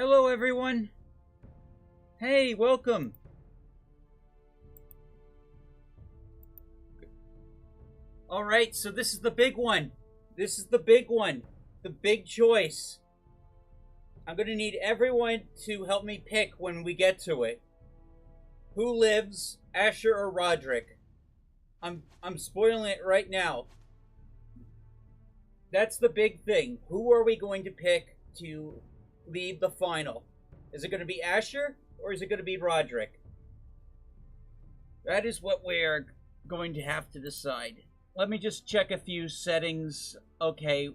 Hello, everyone. Hey, welcome. All right, so this is the big one. This is the big one. The big choice. I'm going to need everyone to help me pick when we get to it. Who lives, Asher or Roderick? I'm spoiling it right now. That's the big thing. Who are we going to pick to lead the final? Is it going to be Asher or is it going to be Roderick? That is what we're going to have to decide. Let me just check a few settings. Okay,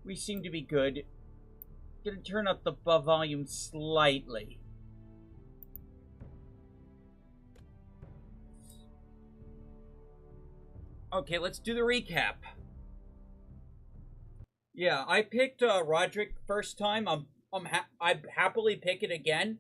we seem to be good. Gonna turn up the volume slightly. Okay, let's do the recap. Yeah, I picked Roderick first time. I'd happily pick it again.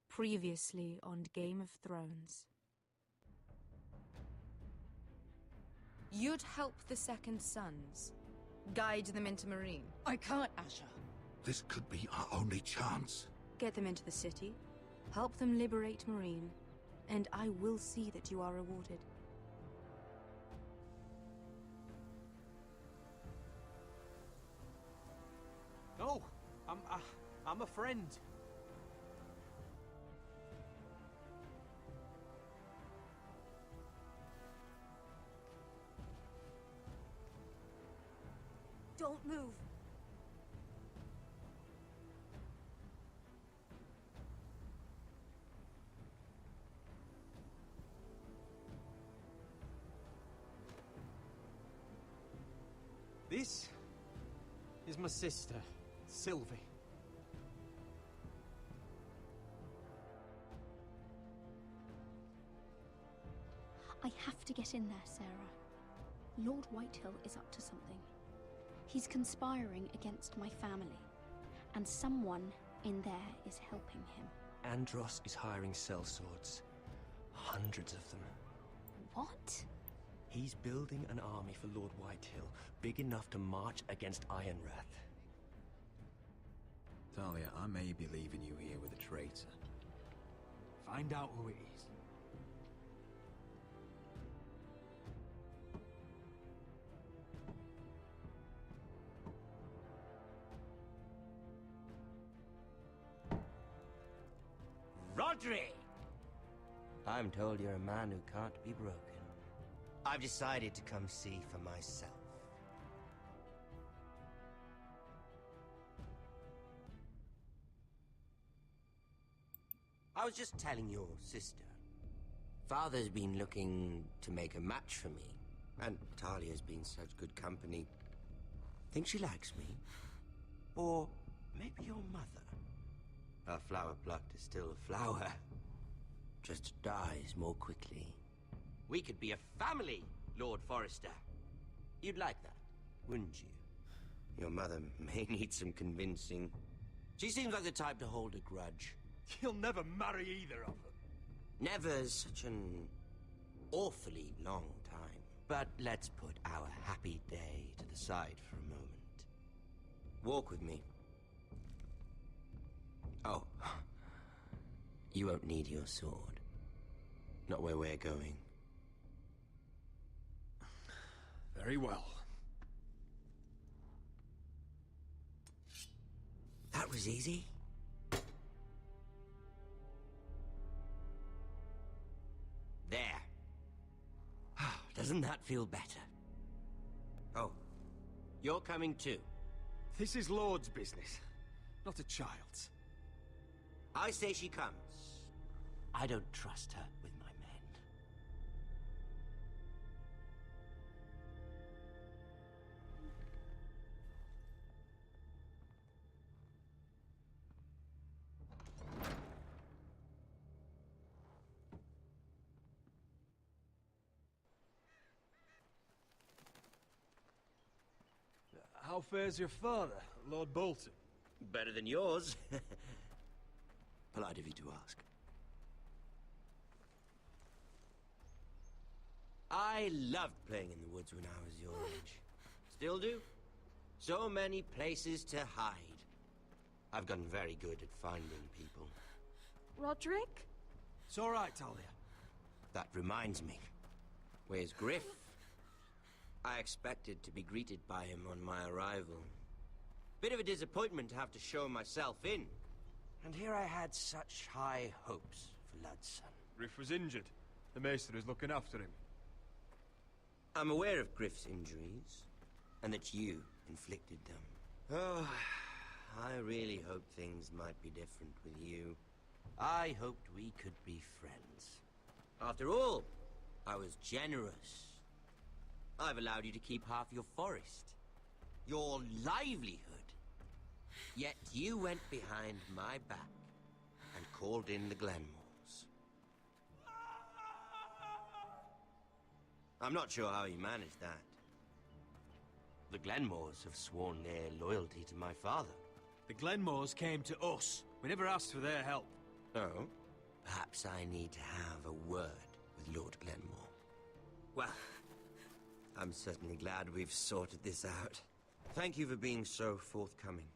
Previously on Game of Thrones. You'd help the Second Sons. Guide them into Marine. I can't, Asher. This could be our only chance. Get them into the city. Help them liberate Marine. And I will see that you are rewarded. No, I'm a friend. Don't move. This is my sister, Sylvie. I have to get in there, Sarah. Lord Whitehill is up to something. He's conspiring against my family, and someone in there is helping him. Andros is hiring sellswords. Hundreds of them. What? He's building an army for Lord Whitehill, big enough to march against Ironrath. Talia, I may be leaving you here with a traitor. Find out who it is. Rodri! I'm told you're a man who can't be broken. I've decided to come see for myself. I was just telling your sister. Father's been looking to make a match for me, and Talia's been such good company. Think she likes me? Or maybe your mother? A flower plucked is still a flower. Just dies more quickly. We could be a family, Lord Forrester. You'd like that, wouldn't you? Your mother may need some convincing. She seems like the type to hold a grudge. You'll never marry either of them. Never's such an awfully long time. But let's put our happy day to the side for a moment. Walk with me. Oh. You won't need your sword. Not where we're going. Very well. That was easy. There. Doesn't that feel better? Oh, you're coming too. This is Lord's business, not a child's. I say she comes. I don't trust her with my men. How fares your father, Lord Bolton? Better than yours. Polite of you to ask. I loved playing in the woods when I was your age. Still do. So many places to hide. I've gotten very good at finding people. Roderick? It's all right, Talia. That reminds me. Where's Griff? I expected to be greeted by him on my arrival. Bit of a disappointment to have to show myself in. And here I had such high hopes for Ludson. Griff was injured. The maester is looking after him. I'm aware of Griff's injuries, and that you inflicted them. Oh, I really hoped things might be different with you. I hoped we could be friends. After all, I was generous. I've allowed you to keep half your forest, your livelihood. Yet you went behind my back and called in the Glenmores. I'm not sure how you managed that. The Glenmores have sworn their loyalty to my father. The Glenmores came to us. We never asked for their help. Oh? Perhaps I need to have a word with Lord Glenmore. Well, I'm certainly glad we've sorted this out. Thank you for being so forthcoming.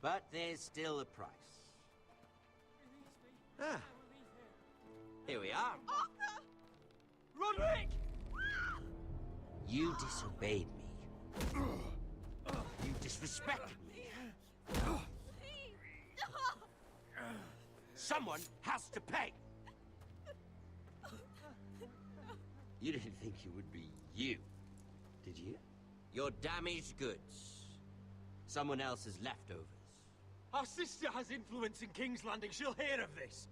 But there's still a price. Ah. Here we are. Arthur! Roderick! You disobeyed me. You disrespected me. Someone has to pay. You didn't think it would be you, did you? Your damaged goods. Someone else's leftovers. Our sister has influence in King's Landing. She'll hear of this.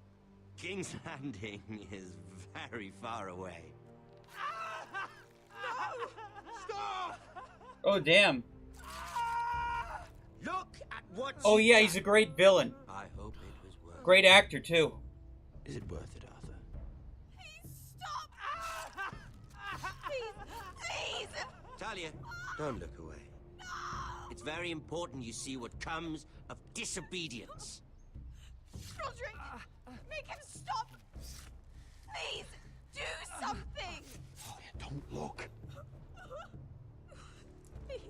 King's Landing is very far away. No! Stop! Oh, damn. Look at what Oh, you yeah, he's a great villain. I hope it was worth Great actor, too. Is it worth it, Arthur? Please stop! Please! Talia, don't look away. It's very important you see what comes of disobedience. Roderick! Make him stop! Please! Do something! Talia, don't look. Please.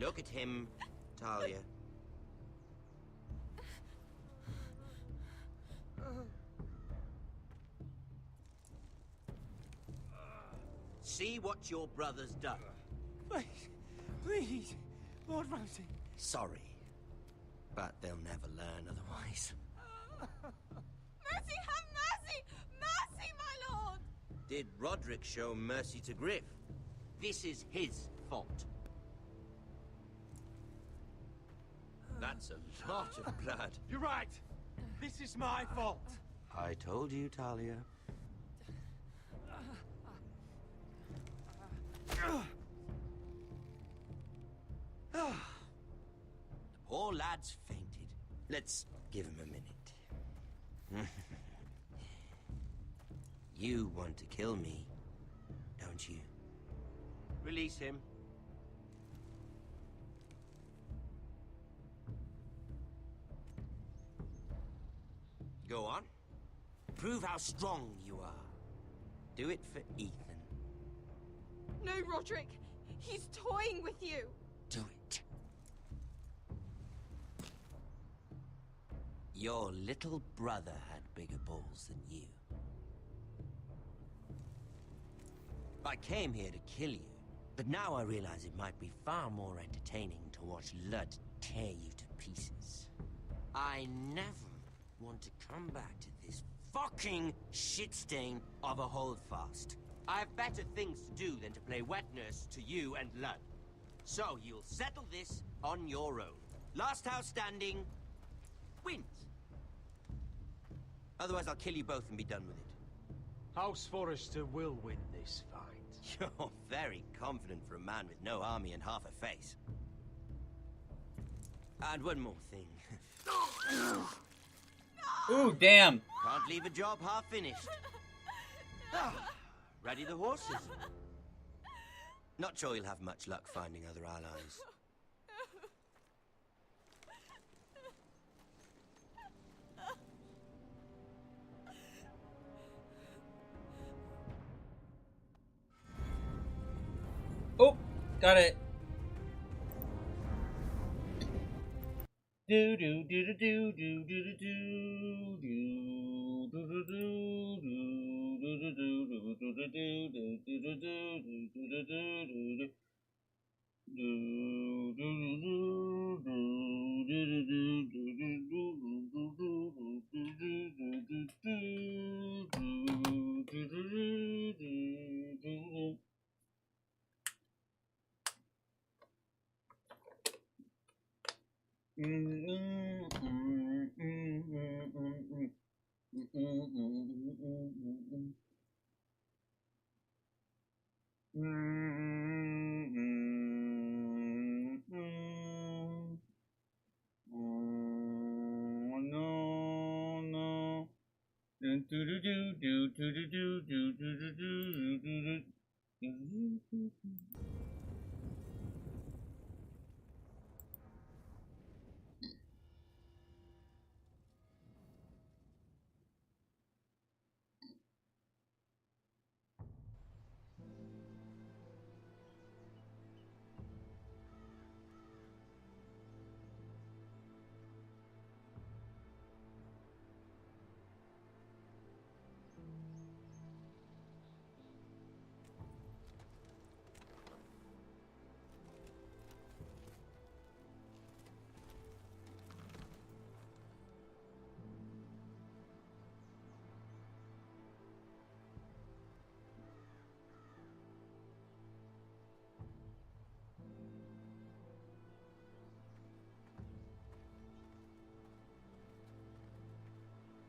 Look at him, Talia. See what your brother's done. Please, please, Lord Ramsay. Sorry, but they'll never learn otherwise. Mercy, have mercy! Mercy, my lord! Did Roderick show mercy to Griff? This is his fault. That's a lot of blood. You're right. This is my fault. I told you, Talia. The poor lad's fainted. Let's give him a minute. You want to kill me, don't you? Release him. Go on. Prove how strong you are. Do it for Ethan. No, Roderick! He's toying with you! Do it. Your little brother had bigger balls than you. I came here to kill you, but now I realize it might be far more entertaining to watch Lud tear you to pieces. I never want to come back to this fucking shit stain of a holdfast. I have better things to do than to play wet nurse to you and Lud. So you'll settle this on your own. Last house standing wins. Otherwise I'll kill you both and be done with it. House Forrester will win this fight. You're very confident for a man with no army and half a face. And one more thing. Ooh, damn. Can't leave a job half finished. Ready the horses? Not sure you'll have much luck finding other allies. Oh, got it. Do do do do do do do do do do do do.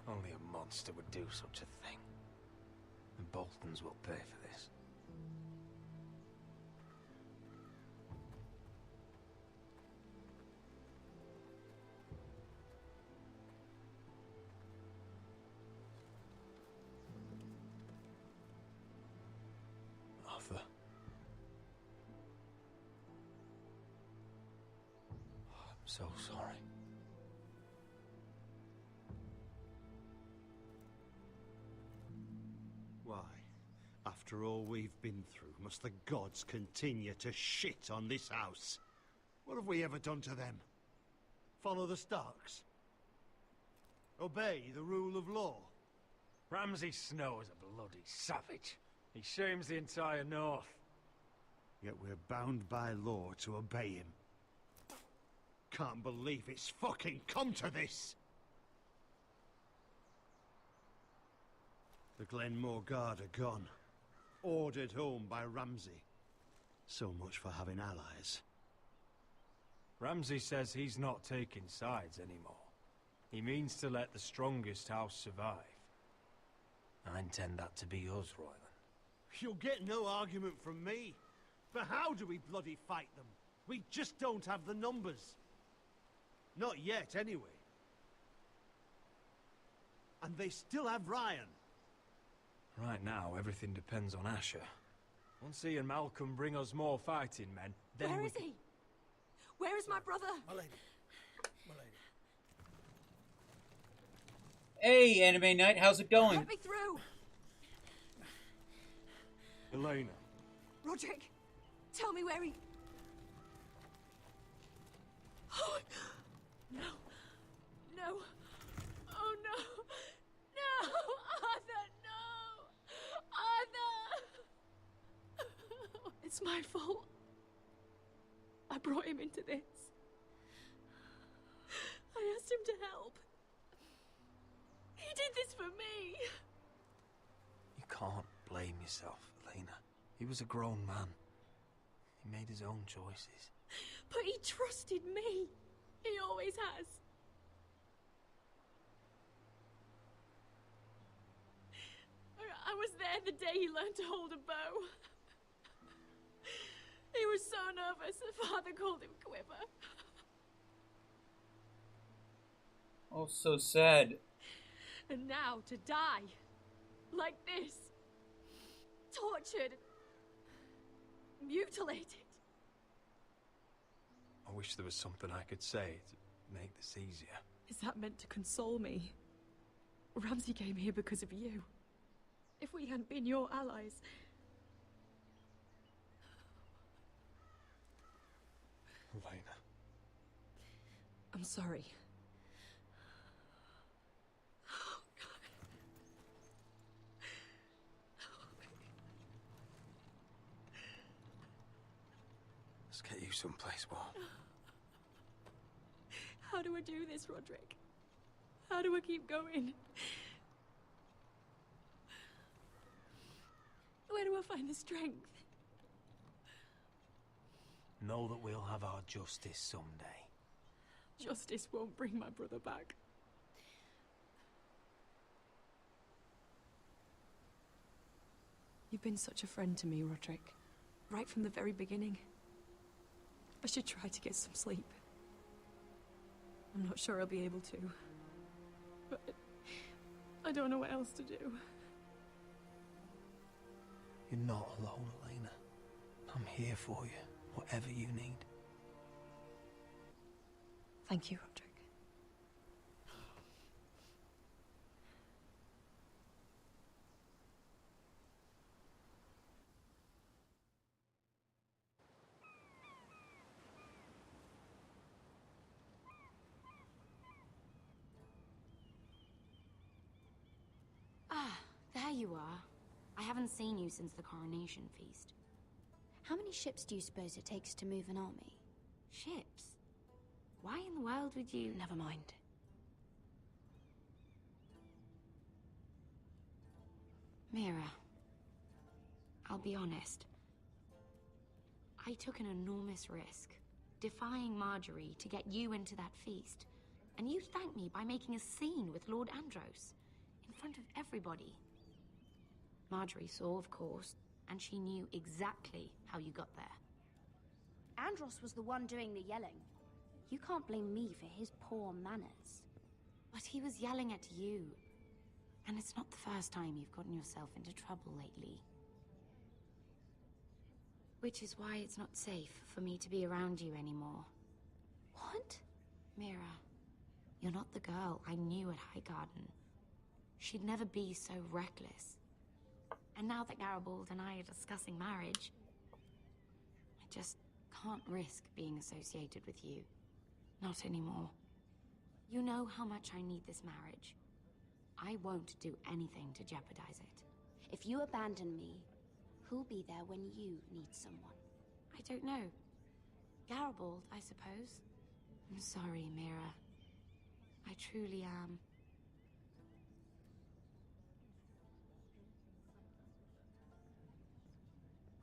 Only a monster would do such a thing. The Boltons will pay for this. Arthur. I'm so sorry. Why, after all we've been through, must the gods continue to shit on this house? What have we ever done to them? Follow the Starks? Obey the rule of law? Ramsay Snow is a bloody savage. He shames the entire North. Yet we're bound by law to obey him. Can't believe it's fucking come to this! The Glenmore Guard are gone. Ordered home by Ramsay. So much for having allies. Ramsay says he's not taking sides anymore. He means to let the strongest house survive. I intend that to be us, Royland. You'll get no argument from me. But how do we bloody fight them? We just don't have the numbers. Not yet, anyway. And they still have Ryan. Right now, everything depends on Asher. Once he and Malcolm bring us more fighting men, then Where is he? Where is my brother? My lady. My lady. Hey, Anime Knight, how's it going? Let me through! Elena. Roderick, tell me where he... Oh, no. No. Oh, no. No! Arthur, no! Arthur! It's my fault. I brought him into this. I asked him to help. He did this for me. You can't blame yourself, Elena. He was a grown man. He made his own choices. But he trusted me. He always has. I was there the day he learned to hold a bow. He was so nervous, the father called him Quiver. Oh, so sad. And now to die. Like this. Tortured. mutilated. I wish there was something I could say to make this easier. Is that meant to console me? Ramsay came here because of you. If we hadn't been your allies... Elena. I'm sorry. Let's get you someplace warm. How do I do this, Roderick? How do I keep going? Where do I find the strength? Know that we'll have our justice someday. Justice won't bring my brother back. You've been such a friend to me, Roderick. Right from the very beginning. I should try to get some sleep. I'm not sure I'll be able to. But I don't know what else to do. You're not alone, Elena. I'm here for you, whatever you need. Thank you, Roderick. Ah, there you are. I haven't seen you since the coronation feast. How many ships do you suppose it takes to move an army? Ships? Why in the world would you... Never mind. Mira, I'll be honest. I took an enormous risk, defying Marjorie to get you into that feast. And you thanked me by making a scene with Lord Andros, in front of everybody. Marjorie saw, of course, and she knew exactly how you got there. Andros was the one doing the yelling. You can't blame me for his poor manners. But he was yelling at you. And it's not the first time you've gotten yourself into trouble lately. Which is why it's not safe for me to be around you anymore. What? Mira, you're not the girl I knew at Highgarden. She'd never be so reckless. And now that Garibald and I are discussing marriage, I just can't risk being associated with you. Not anymore. You know how much I need this marriage. I won't do anything to jeopardize it. If you abandon me, who'll be there when you need someone? I don't know. Garibald, I suppose. I'm sorry, Mira. I truly am.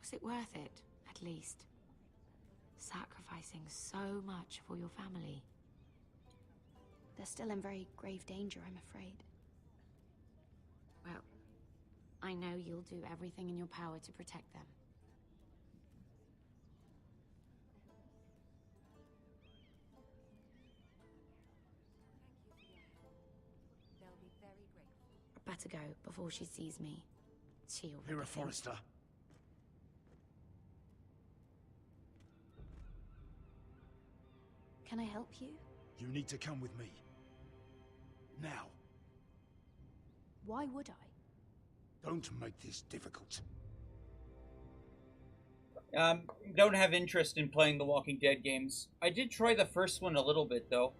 Was it worth it, at least? Sacrificing so much for your family. They're still in very grave danger, I'm afraid. Well, I know you'll do everything in your power to protect them. They'll be very grateful. I'd better go before she sees me. She'll... Mira Forrester. Can I help you? You need to come with me. Now. Why would I? Don't make this difficult. Don't have interest in playing the Walking Dead games. I did try the first one a little bit, though.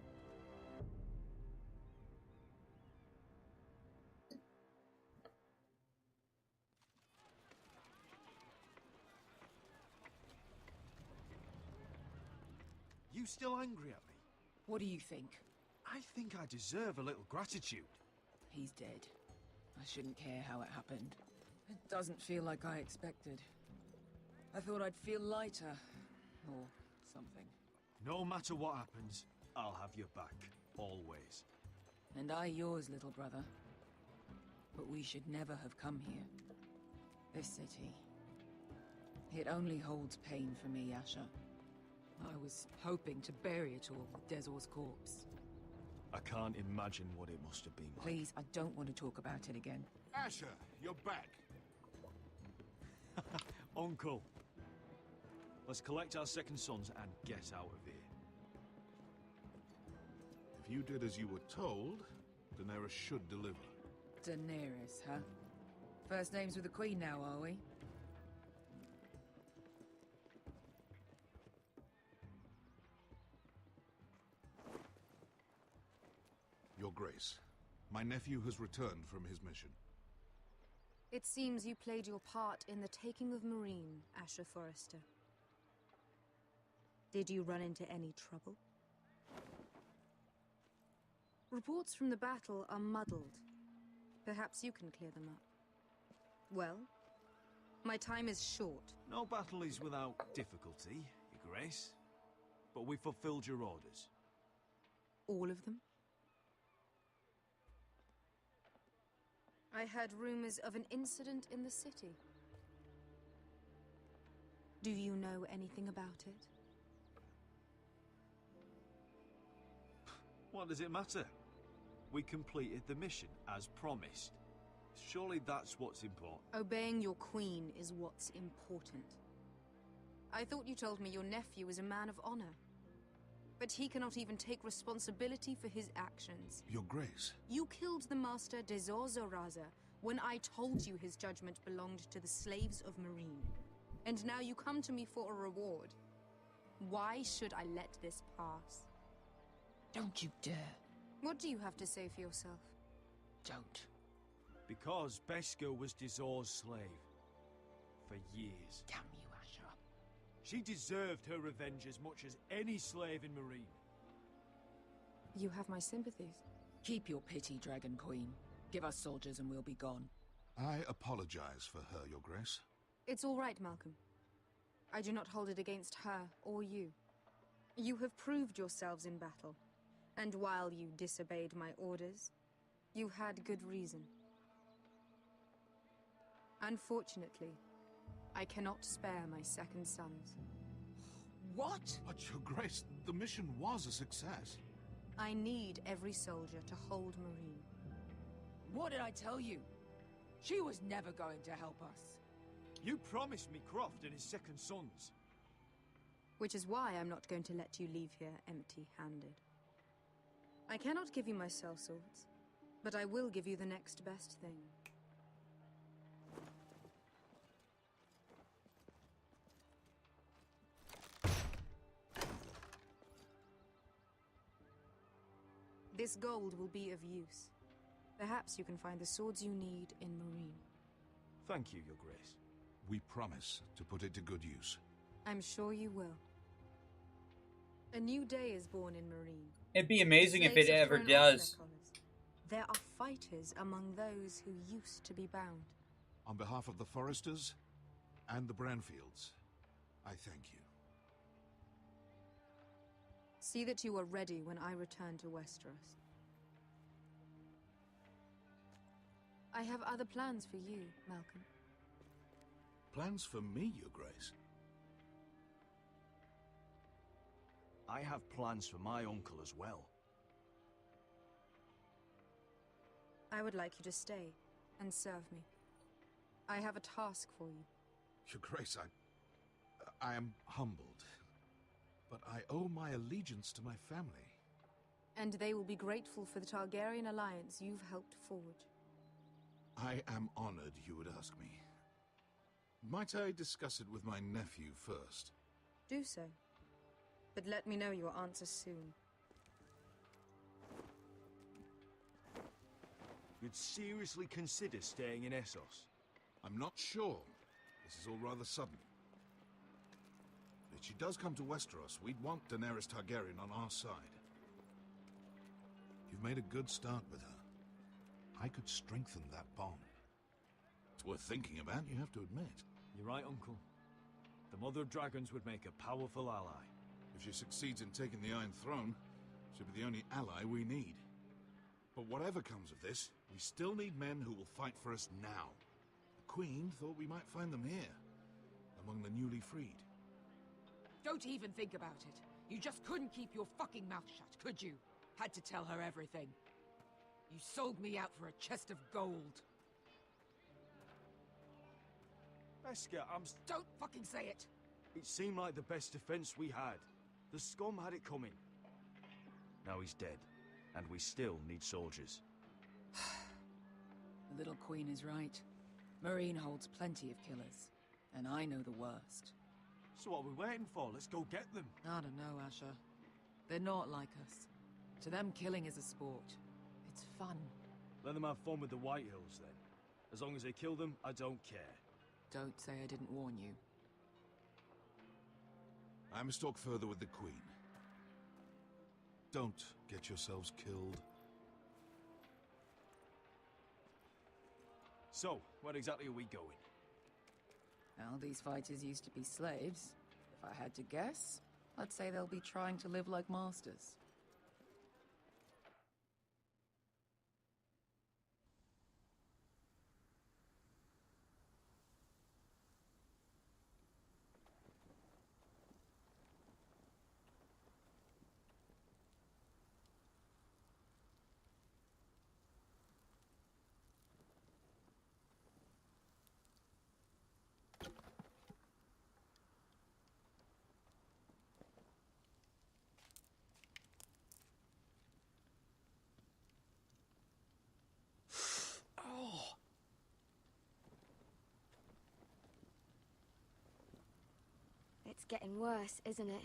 You still angry at me? What do you think? I think I deserve a little gratitude. He's dead. I shouldn't care how it happened. It doesn't feel like I expected. I thought I'd feel lighter. Or something. No matter what happens, I'll have your back. Always. And I yours, little brother. But we should never have come here. This city. It only holds pain for me, Asher. I was hoping to bury it all with Dezor's corpse. I can't imagine what it must have been like. Please, I don't want to talk about it again. Asher, you're back. Uncle. Let's collect our second sons and get out of here. If you did as you were told, Daenerys should deliver. Daenerys, huh? First names with the Queen now, are we? Your Grace, my nephew has returned from his mission. It seems you played your part in the taking of Marine, Asher Forrester. Did you run into any trouble? Reports from the battle are muddled. Perhaps you can clear them up. Well, my time is short. No battle is without difficulty, Your Grace. But we fulfilled your orders. All of them? I heard rumors of an incident in the city. Do you know anything about it? What does it matter? We completed the mission, as promised. Surely that's what's important. Obeying your queen is what's important. I thought you told me your nephew is a man of honor. But he cannot even take responsibility for his actions. Your Grace. You killed the master Dezor Zoraza when I told you his judgment belonged to the slaves of Marine. And now you come to me for a reward. Why should I let this pass? Don't you dare. What do you have to say for yourself? Don't. Because Beskha was Dezor's slave. For years. Damn you, Asher. She deserved her revenge as much as any slave in Marine. You have my sympathies. Keep your pity, Dragon Queen. Give us soldiers and we'll be gone. I apologize for her, Your Grace. It's all right, Malcolm. I do not hold it against her or you. You have proved yourselves in battle. And while you disobeyed my orders, you had good reason. Unfortunately, I cannot spare my second sons. What? But, Your Grace, the mission was a success. I need every soldier to hold Marine. What did I tell you? She was never going to help us. You promised me Croft and his second sons. Which is why I'm not going to let you leave here empty-handed. I cannot give you my sellswords, but I will give you the next best thing. This gold will be of use. Perhaps you can find the swords you need in Marine. Thank you, Your Grace. We promise to put it to good use. I'm sure you will. A new day is born in Marine. It'd be amazing if it Slaves have ever thrown off their does. collars. There are fighters among those who used to be bound. On behalf of the Forresters and the Branfields, I thank you. See that you are ready when I return to Westeros. I have other plans for you, Malcolm. Plans for me, Your Grace? I have plans for my uncle as well. I would like you to stay and serve me. I have a task for you. Your Grace, I am humbled, but I owe my allegiance to my family. And they will be grateful for the Targaryen alliance you've helped forge. I am honored you would ask me. Might I discuss it with my nephew first? Do so. But let me know your answer soon. You'd seriously consider staying in Essos? I'm not sure. This is all rather sudden. If she does come to Westeros, we'd want Daenerys Targaryen on our side. You've made a good start with her. I could strengthen that bond. It's worth thinking about, you have to admit. You're right, Uncle. The Mother of Dragons would make a powerful ally. If she succeeds in taking the Iron Throne, she'll be the only ally we need. But whatever comes of this, we still need men who will fight for us now. The Queen thought we might find them here, among the newly freed. Don't even think about it. You just couldn't keep your fucking mouth shut, could you? Had to tell her everything. You sold me out for a chest of gold. Beskha, Don't fucking say it! It seemed like the best defense we had. The scum had it coming. Now he's dead, and we still need soldiers. The little queen is right. Marine holds plenty of killers, and I know the worst. So what are we waiting for? Let's go get them. I don't know, Asher. They're not like us. To them, killing is a sport. It's fun. Let them have fun with the White Hills, then. As long as they kill them, I don't care. Don't say I didn't warn you. I must talk further with the Queen. Don't get yourselves killed. So, where exactly are we going? Now, these fighters used to be slaves. If I had to guess, I'd say they'll be trying to live like masters. It's getting worse, isn't it?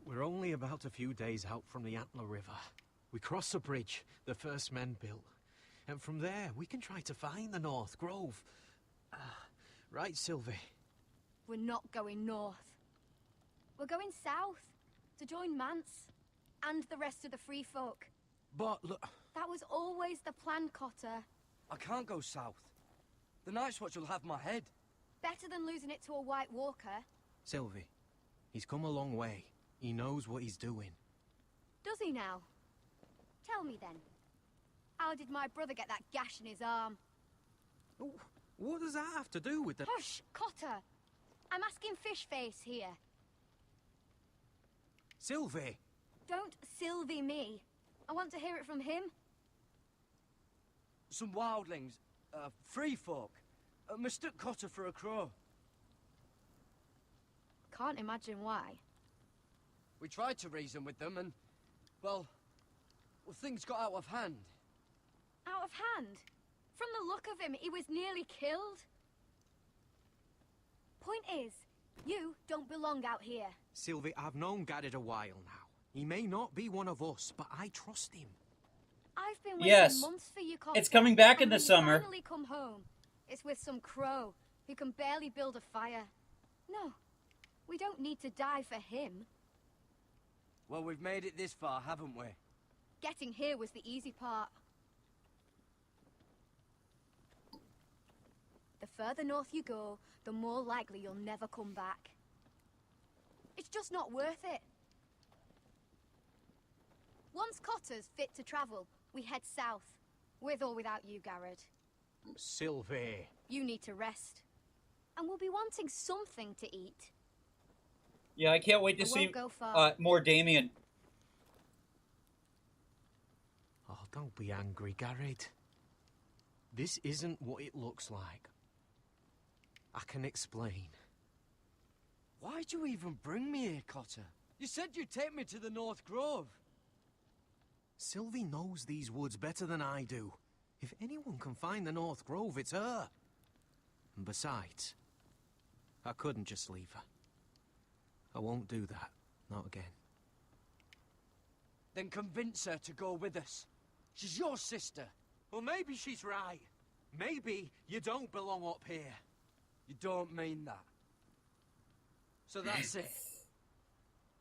We're only about a few days out from the Antler River. We cross the bridge the first men built. And from there, we can try to find the North Grove. Right, Sylvie? We're not going north. We're going south to join Mance and the rest of the free folk. But look... That was always the plan, Cotter. I can't go south. The Night's Watch will have my head. Better than losing it to a White Walker. Sylvie, he's come a long way. He knows what he's doing. Does he now? Tell me then. How did my brother get that gash in his arm? What does that have to do with the... Hush, Cotter! I'm asking Fishface here. Sylvie! Don't Sylvie me. I want to hear it from him. Some wildlings, free folk, mistook Cotter for a crow. Can't imagine why. We tried to reason with them and, well, things got out of hand. Out of hand? From the look of him, he was nearly killed. Point is, you don't belong out here. Sylvie, I've known Garrett a while now. He may not be one of us, but I trust him. I've been waiting Yes. months for you, Cotter. It's coming back in And the when you summer. finally come home, it's with some crow who can barely build a fire. No, we don't need to die for him. Well, we've made it this far, haven't we? Getting here was the easy part. The further north you go, the more likely you'll never come back. It's just not worth it. Once Cotter's fit to travel, we head south. With or without you, Garrett. Sylvie. You need to rest. And we'll be wanting something to eat. Yeah, I can't wait to I see won't go far. more Damien. Oh, don't be angry, Garrett. This isn't what it looks like. I can explain. Why'd you even bring me here, Cotter? You said you'd take me to the North Grove. Sylvie knows these woods better than I do. If anyone can find the North Grove, it's her. And besides, I couldn't just leave her. I won't do that. Not again. Then convince her to go with us. She's your sister. Well, maybe she's right. Maybe you don't belong up here. You don't mean that. So that's it.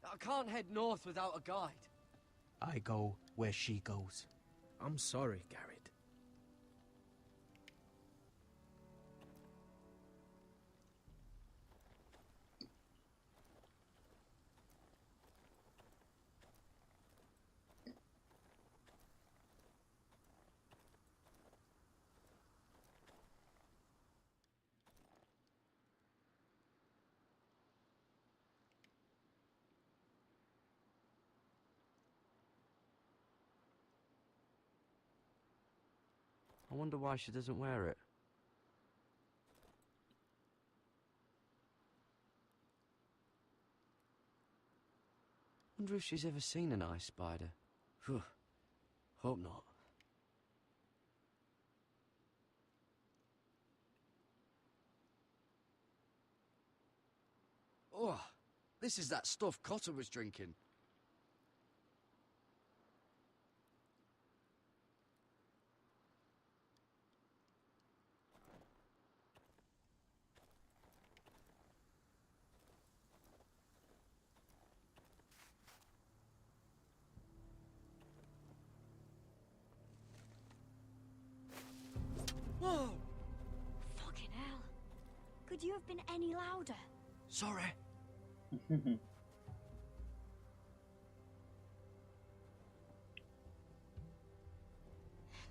I can't head north without a guide. I go where she goes. I'm sorry, Garrett. I wonder why she doesn't wear it. Wonder if she's ever seen an ice spider. Phew. Hope not. Oh, this is that stuff Cotter was drinking. Whoa! Fucking hell. Could you have been any louder? Sorry.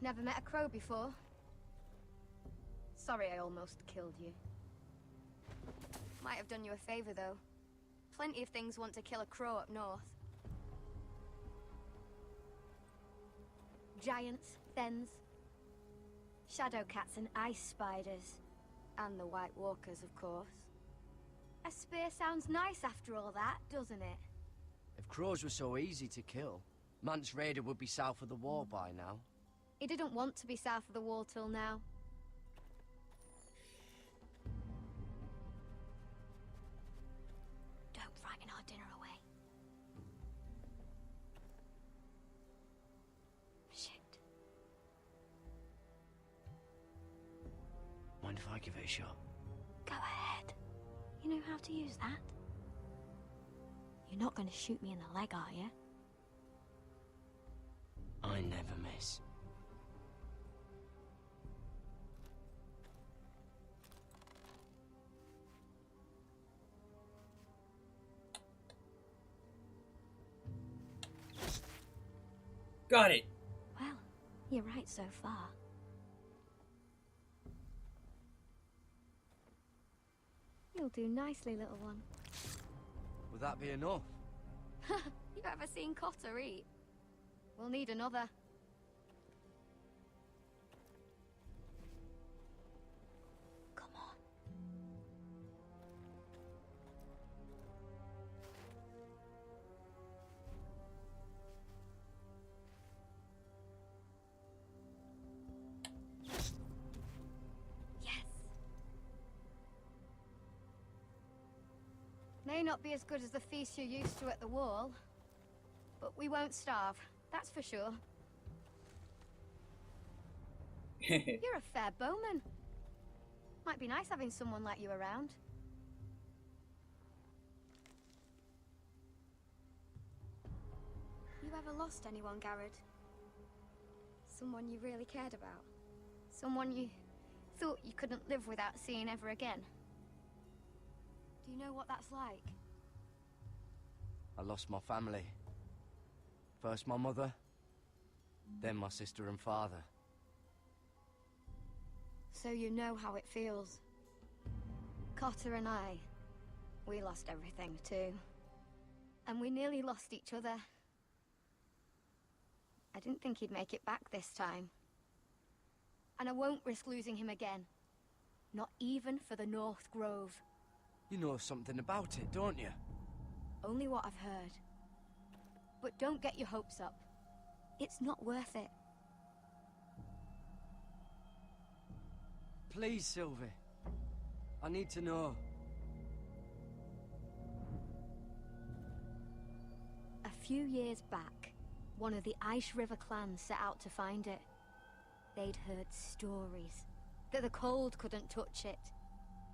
Never met a crow before. Sorry I almost killed you. Might have done you a favor, though. Plenty of things want to kill a crow up north. Giants, thens, shadow cats and ice spiders. And the White Walkers, of course. A spear sounds nice after all that, doesn't it? If crows were so easy to kill, Mance Raider would be south of the wall by now. He didn't want to be south of the wall till now. Don't frighten our dinner away. Shit. Mind if I give it a shot? Go ahead. You know how to use that? You're not going to shoot me in the leg, are you? I never miss. Got it. Well, you're right so far. You'll do nicely, little one. Would that be enough? You ever seen Cotter eat? We'll need another. Come on. Yes. May not be as good as the feast you're used to at the wall, but we won't starve, that's for sure. You're a fair bowman. Might be nice having someone like you around. You ever lost anyone, Garrett? Someone you really cared about? Someone you thought you couldn't live without seeing ever again? Do you know what that's like? I lost my family. First my mother, then my sister and father. So you know how it feels. Cotter and I, we lost everything too. And we nearly lost each other. I didn't think he'd make it back this time. And I won't risk losing him again. Not even for the North Grove. You know something about it, don't you? Only what I've heard. But don't get your hopes up. It's not worth it. Please, Sylvie. I need to know. A few years back, one of the Ice River clans set out to find it. They'd heard stories that the cold couldn't touch it,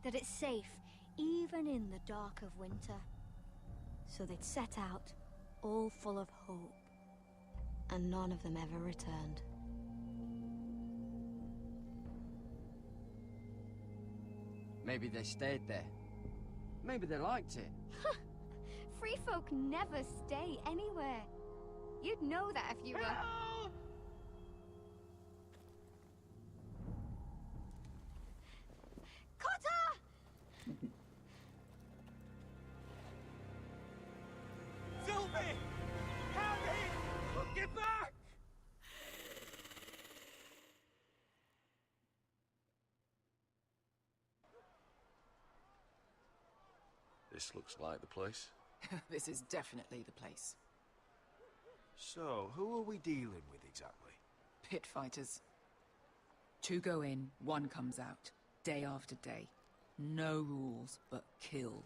that it's safe even in the dark of winter. So they'd set out, all full of hope, and none of them ever returned. Maybe they stayed there. Maybe they liked it. Free folk never stay anywhere. You'd know that if you were... Cotter! Sylvie! Help me! Get back! This looks like the place. This is definitely the place. So, who are we dealing with exactly? Pit fighters. 2 go in, 1 comes out. Day after day. No rules, but kill.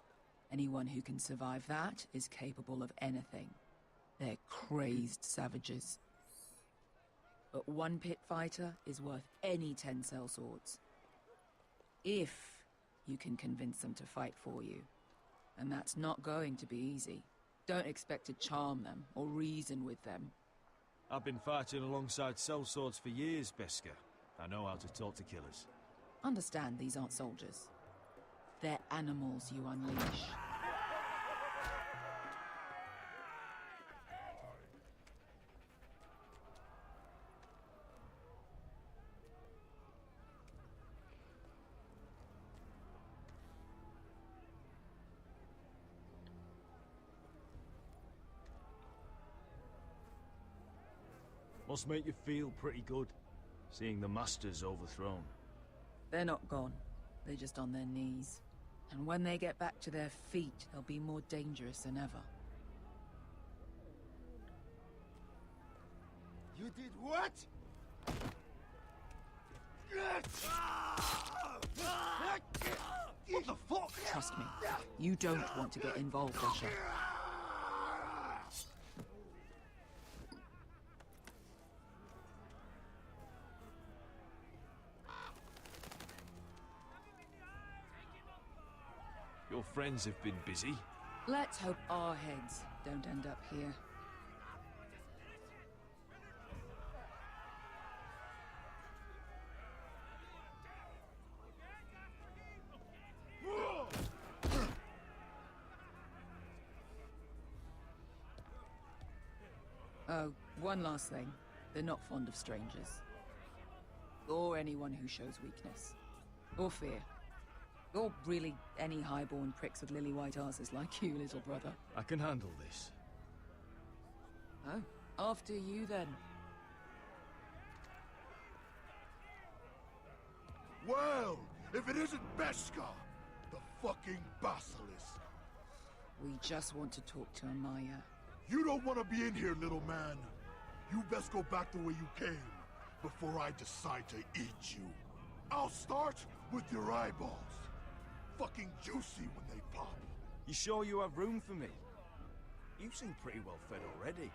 Anyone who can survive that is capable of anything. They're crazed savages. But 1 pit fighter is worth any 10 sellswords. If you can convince them to fight for you. And that's not going to be easy. Don't expect to charm them or reason with them. I've been fighting alongside sellswords for years, Beskar. I know how to talk to killers. Understand these aren't soldiers. They're animals you unleash. Must make you feel pretty good, seeing the Masters overthrown. They're not gone. They're just on their knees. And when they get back to their feet, they'll be more dangerous than ever. You did what? What the fuck? Trust me, you don't want to get involved, Usher. Your friends have been busy. Let's hope our heads don't end up here. Oh, one last thing. They're not fond of strangers. Or anyone who shows weakness. Or fear. Or really any highborn pricks with lily-white asses like you, little brother. I can handle this. Oh, after you then. Well, if it isn't Beskar, the fucking basilisk. We just want to talk to Amaya. You don't want to be in here, little man. You best go back the way you came, before I decide to eat you. I'll start with your eyeballs. Fucking juicy when they pop. You sure you have room for me? You seem pretty well fed already.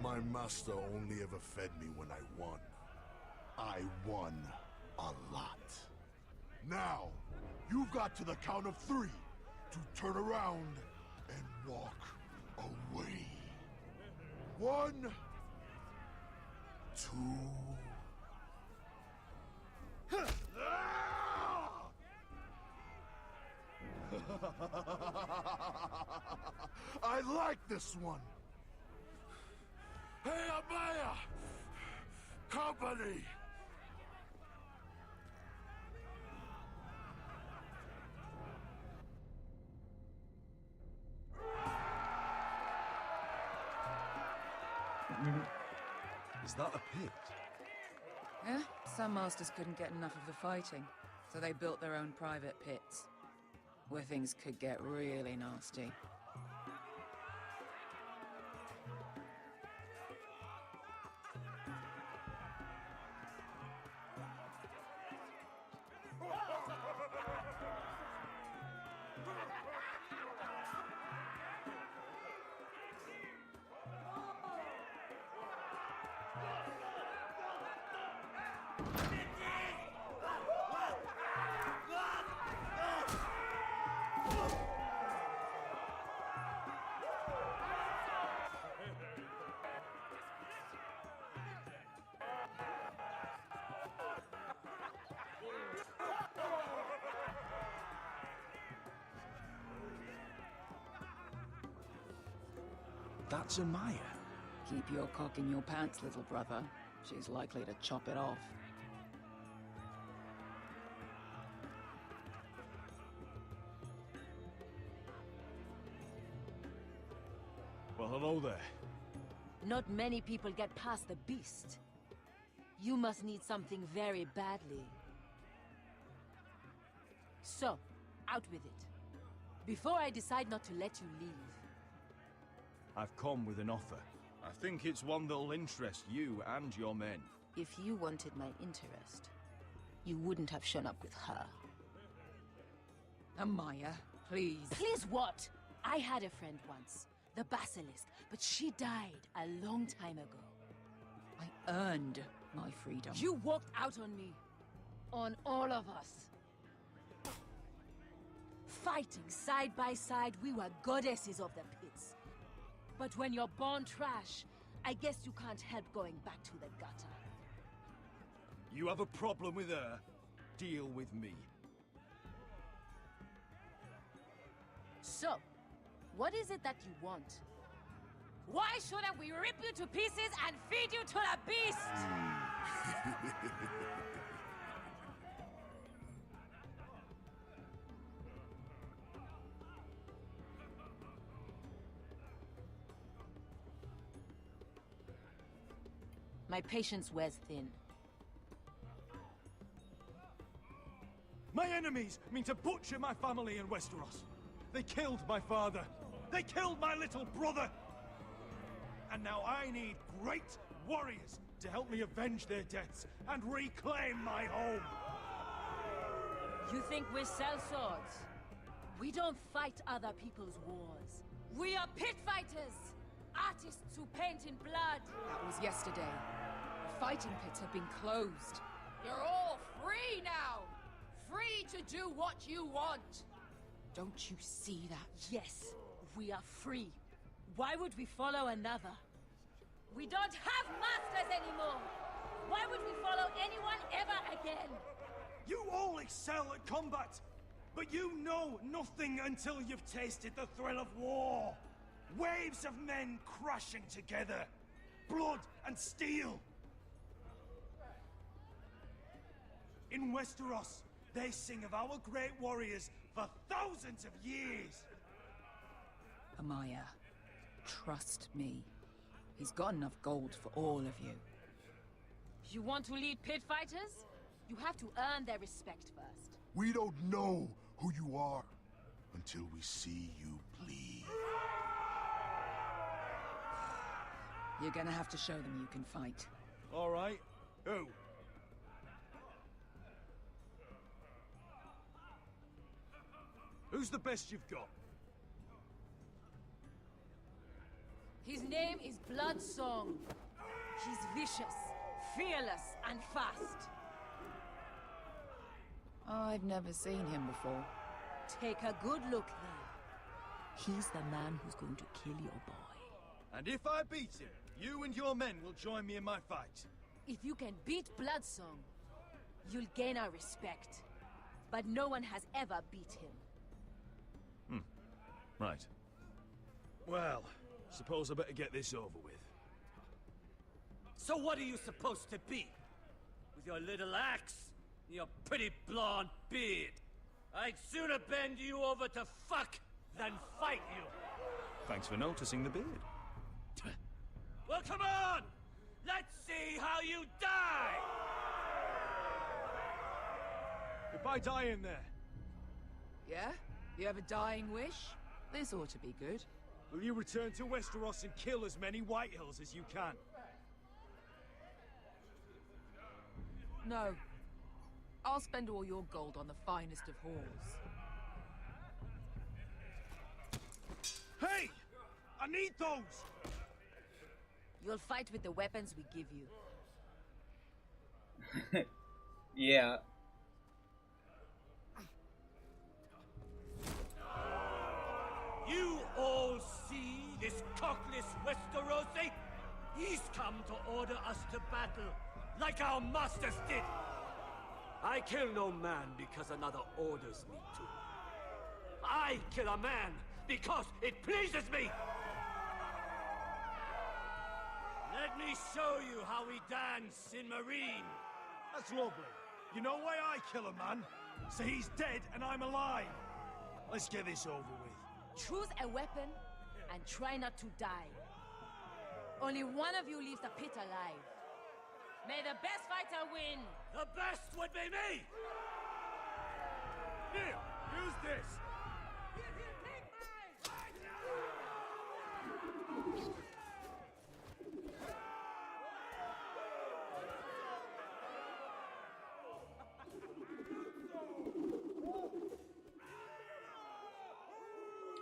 My master only ever fed me when I won. I won a lot. Now, you've got to the count of 3 to turn around and walk away. 1, 2... I like this one. Hey, Amaya! Company! Is that a pit? Yeah, some masters couldn't get enough of the fighting, so they built their own private pits, where things could get really nasty. That's Amaya. Keep your cock in your pants, little brother. She's likely to chop it off. Well, hello there. Not many people get past the beast. You must need something very badly. So, out with it. Before I decide not to let you leave. I've come with an offer. I think it's one that'll interest you and your men. If you wanted my interest, you wouldn't have shown up with her. Amaya, please. Please what? I had a friend once, the Basilisk, but she died a long time ago. I earned my freedom. You walked out on me. On all of us. Fighting side by side, we were goddesses of the pits. But when you're born trash, I guess you can't help going back to the gutter. You have a problem with her? Deal with me. So, what is it that you want? Why shouldn't we rip you to pieces and feed you to the beast? My patience wears thin. My enemies mean to butcher my family in Westeros. They killed my father. They killed my little brother. And now I need great warriors to help me avenge their deaths and reclaim my home. You think we sell swords? We don't fight other people's wars. We are pit fighters! Artists who paint in blood! That was yesterday. The fighting pits have been closed. You're all free now! Free to do what you want! Don't you see that? Yes, we are free. Why would we follow another? We don't have masters anymore! Why would we follow anyone ever again? You all excel at combat, but you know nothing until you've tasted the thrill of war. Waves of men crashing together. Blood and steel. In Westeros, they sing of our great warriors for thousands of years. Amaya, trust me. He's got enough gold for all of you. You want to lead pit fighters? You have to earn their respect first. We don't know who you are until we see you bleed. You're gonna have to show them you can fight. All right. Who? Who's the best you've got? His name is Bloodsong. He's vicious, fearless, and fast. I've never seen him before. Take a good look then. He's the man who's going to kill your boy. And if I beat him, you and your men will join me in my fight. If you can beat Bloodsong, you'll gain our respect. But no one has ever beat him. Right. Well, suppose I better get this over with. So what are you supposed to be? With your little axe and your pretty blonde beard? I'd sooner bend you over to fuck than fight you. Thanks for noticing the beard. Well, come on! Let's see how you die! If I die in there... Yeah? You have a dying wish? This ought to be good. Will you return to Westeros and kill as many Whitehills as you can? No. I'll spend all your gold on the finest of halls. Hey! I need those! You'll fight with the weapons we give you. Yeah. You all see this cockless Westerosi? He's come to order us to battle, like our masters did. I kill no man because another orders me to. I kill a man because it pleases me! Let me show you how we dance in Marine. That's lovely. You know why I kill a man? So he's dead and I'm alive. Let's get this over with. Choose a weapon and try not to die. Only one of you leaves the pit alive. May the best fighter win! The best would be me! Here, use this!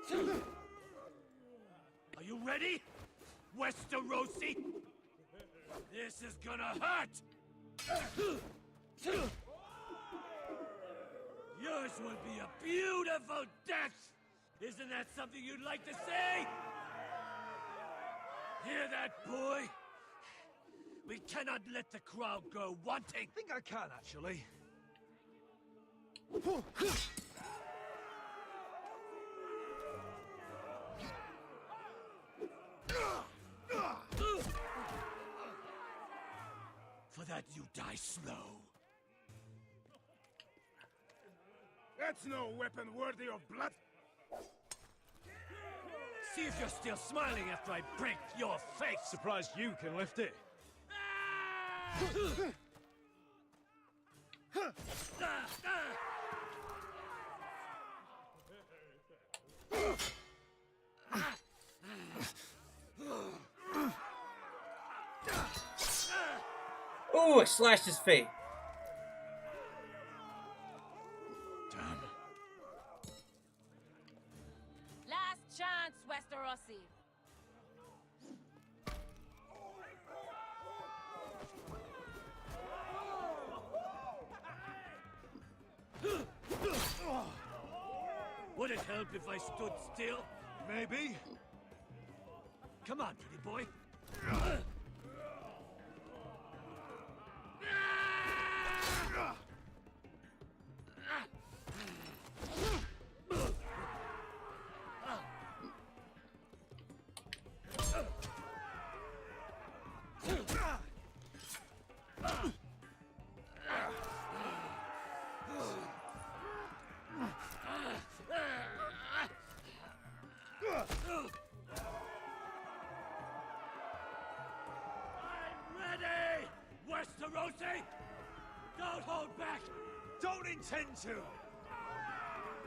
Are you ready, Westerosi? This is gonna hurt! Yours will be a beautiful death! Isn't that something you'd like to say? Hear that, boy? We cannot let the crowd go wanting! I think I can, actually. For that you die slow. That's no weapon worthy of blood. See if you're still smiling after I break your face! Surprised you can lift it. Oh, it slashed his face. Last chance, Westerosi. Would it help if I stood still? Maybe. Come on, pretty boy. Westerosi! Don't hold back! Don't intend to!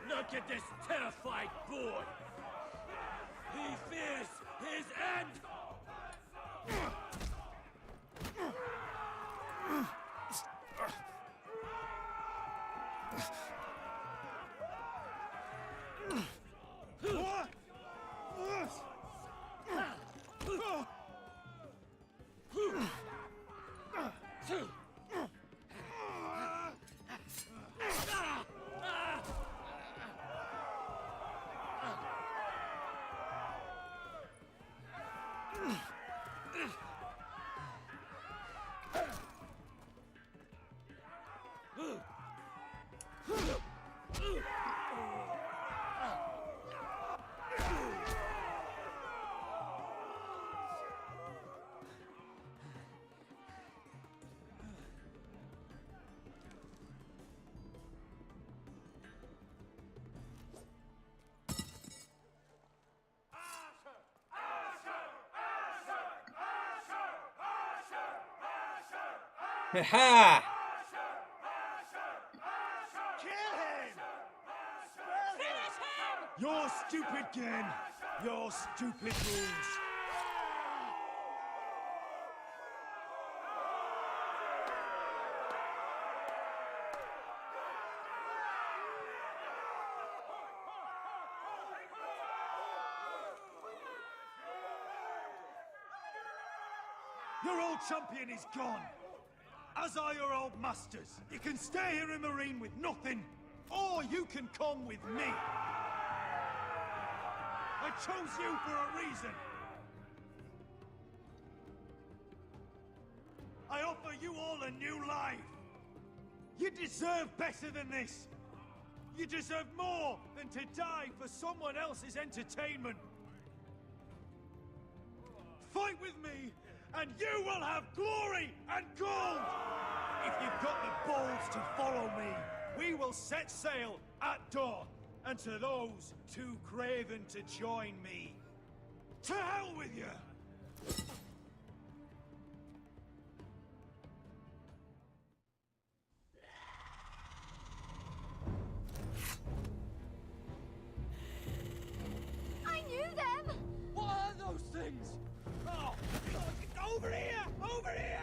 Look at this terrified boy! He fears his end! Ha! Kill him! Your stupid game. Your stupid rules. Your old champion is gone. As are your old masters. You can stay here in Marine with nothing, or you can come with me. I chose you for a reason. I offer you all a new life. You deserve better than this. You deserve more than to die for someone else's entertainment. Fight with me, and you will have glory and gold! If you've got the balls to follow me, we will set sail at dawn. And to those too craven to join me, to hell with you! I knew them! What are those things? Oh, over here! Over here!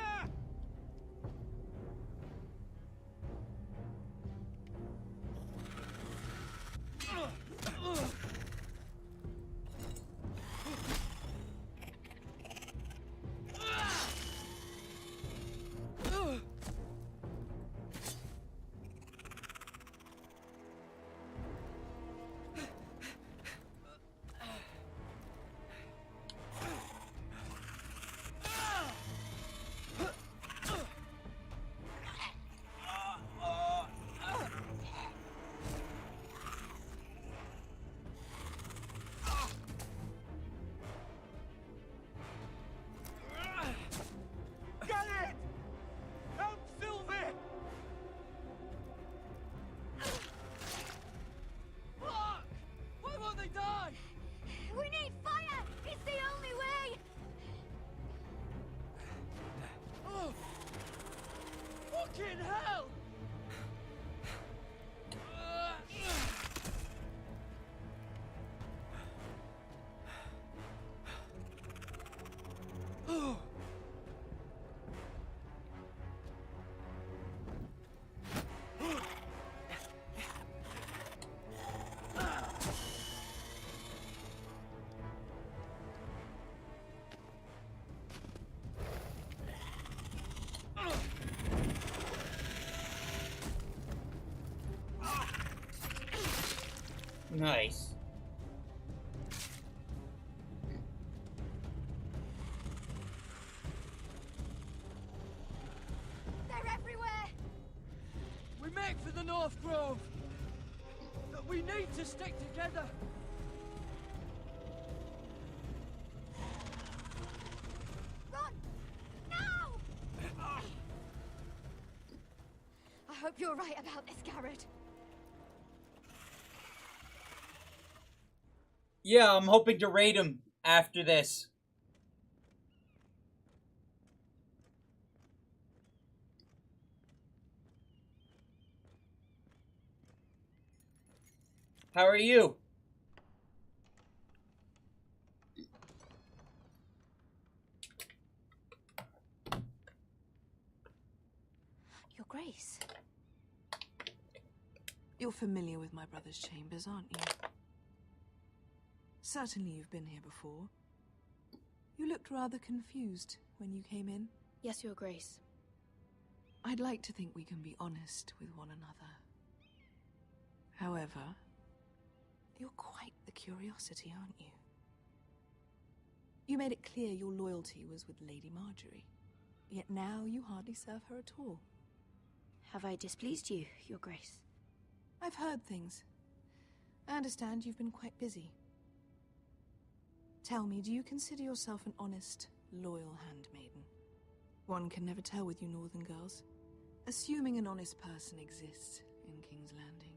Nice. They're everywhere! We make for the North Grove! But we need to stick together! Run! Now! I hope you're right about this, Garrett. Yeah, I'm hoping to raid him after this. How are you? Your Grace. You're familiar with my brother's chambers, aren't you? Certainly you've been here before. You looked rather confused when you came in. Yes, Your Grace. I'd like to think we can be honest with one another. However, you're quite the curiosity, aren't you? You made it clear your loyalty was with Lady Marjorie, yet now you hardly serve her at all. Have I displeased you, Your Grace? I've heard things. I understand you've been quite busy. Tell me, do you consider yourself an honest, loyal handmaiden? One can never tell with you northern girls. Assuming an honest person exists in King's Landing.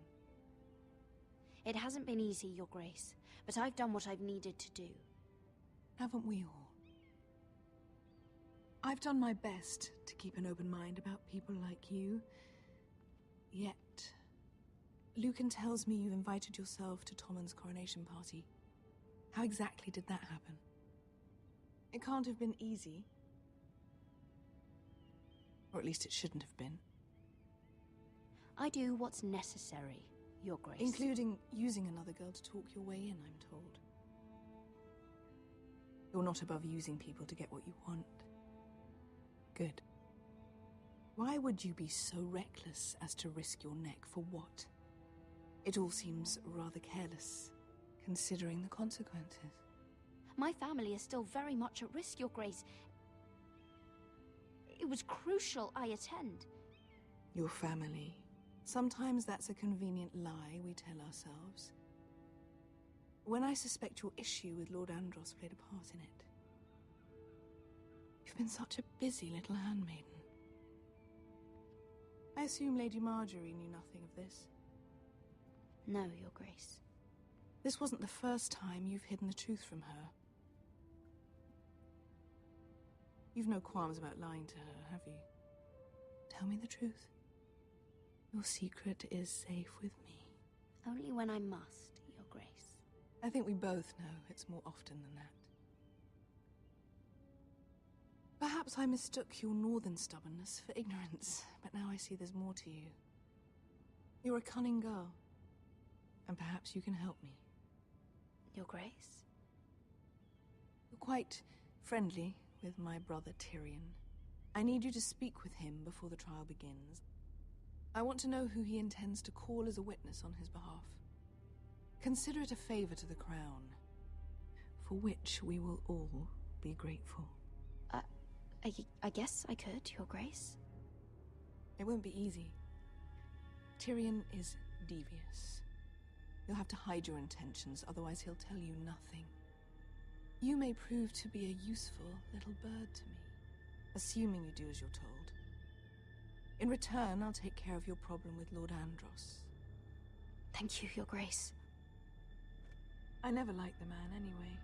It hasn't been easy, Your Grace, but I've done what I've needed to do. Haven't we all? I've done my best to keep an open mind about people like you. Yet, Lucan tells me you invited yourself to Tommen's coronation party. How exactly did that happen? It can't have been easy. Or at least it shouldn't have been. I do what's necessary, Your Grace. Including using another girl to talk your way in, I'm told. You're not above using people to get what you want. Good. Why would you be so reckless as to risk your neck for what? It all seems rather careless, considering the consequences. My family is still very much at risk, Your Grace. It was crucial I attend. Your family. Sometimes that's a convenient lie we tell ourselves. When I suspect your issue with Lord Andros played a part in it. You've been such a busy little handmaiden. I assume Lady Marjorie knew nothing of this. No, Your Grace. This wasn't the first time you've hidden the truth from her. You've no qualms about lying to her, have you? Tell me the truth. Your secret is safe with me. Only when I must, Your Grace. I think we both know it's more often than that. Perhaps I mistook your northern stubbornness for ignorance, but now I see there's more to you. You're a cunning girl, and perhaps you can help me. Your Grace? You're quite friendly with my brother Tyrion. I need you to speak with him before the trial begins. I want to know who he intends to call as a witness on his behalf. Consider it a favor to the crown, for which we will all be grateful. I guess I could, Your Grace. It won't be easy. Tyrion is devious. You'll have to hide your intentions, otherwise he'll tell you nothing. You may prove to be a useful little bird to me, assuming you do as you're told. In return, I'll take care of your problem with Lord Andros. Thank you, Your Grace. I never liked the man anyway,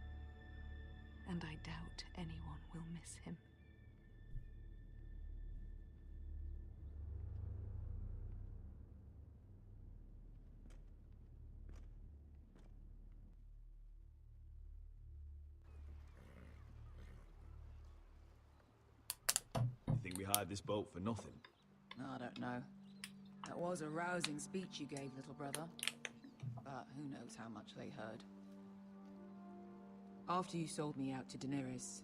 and I doubt anyone will miss him. You think we hired this boat for nothing? I don't know. That was a rousing speech you gave, little brother. But who knows how much they heard. After you sold me out to Daenerys,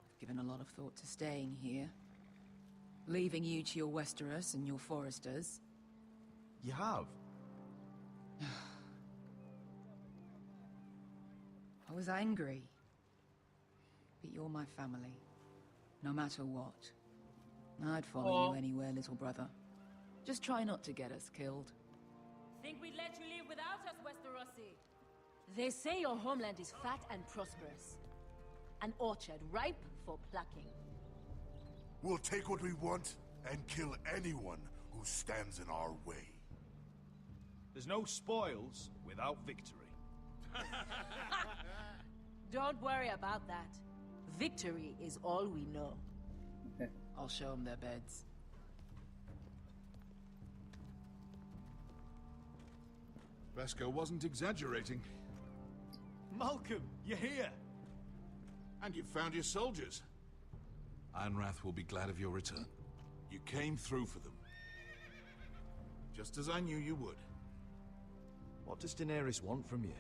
I've given a lot of thought to staying here. Leaving you to your Westeros and your Foresters. You have? I was angry. But you're my family. No matter what. I'd follow you anywhere, little brother. Just try not to get us killed. Think we'd let you leave without us, Westerosi? They say your homeland is fat and prosperous. An orchard ripe for plucking. We'll take what we want and kill anyone who stands in our way. There's no spoils without victory. Don't worry about that. Victory is all we know. I'll show them their beds. Vesco wasn't exaggerating. Malcolm, you're here! And you've found your soldiers. Ironrath will be glad of your return. You came through for them. Just as I knew you would. What does Daenerys want from you?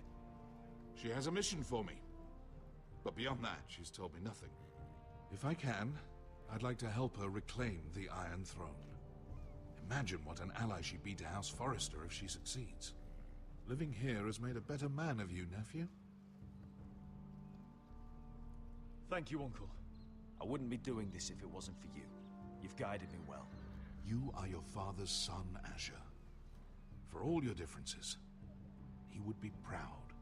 She has a mission for me. But beyond that, she's told me nothing. If I can, I'd like to help her reclaim the Iron Throne. Imagine what an ally she'd be to House Forrester if she succeeds. Living here has made a better man of you, nephew. Thank you, Uncle. I wouldn't be doing this if it wasn't for you. You've guided me well. You are your father's son, Asher. For all your differences, he would be proud.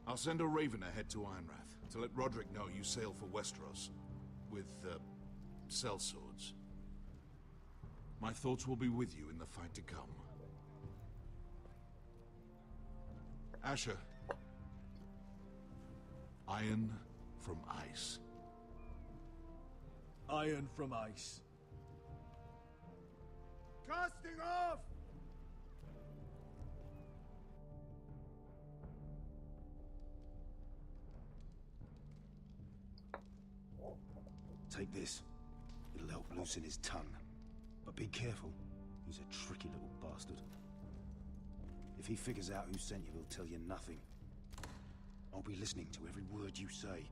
I'll send a raven ahead to Ironrath to let Roderick know you sail for Westeros with, sellswords. My thoughts will be with you in the fight to come. Asher. Iron from ice. Iron from ice. Casting off! Take this. It'll help loosen his tongue. But be careful. He's a tricky little bastard. If he figures out who sent you, he'll tell you nothing. I'll be listening to every word you say.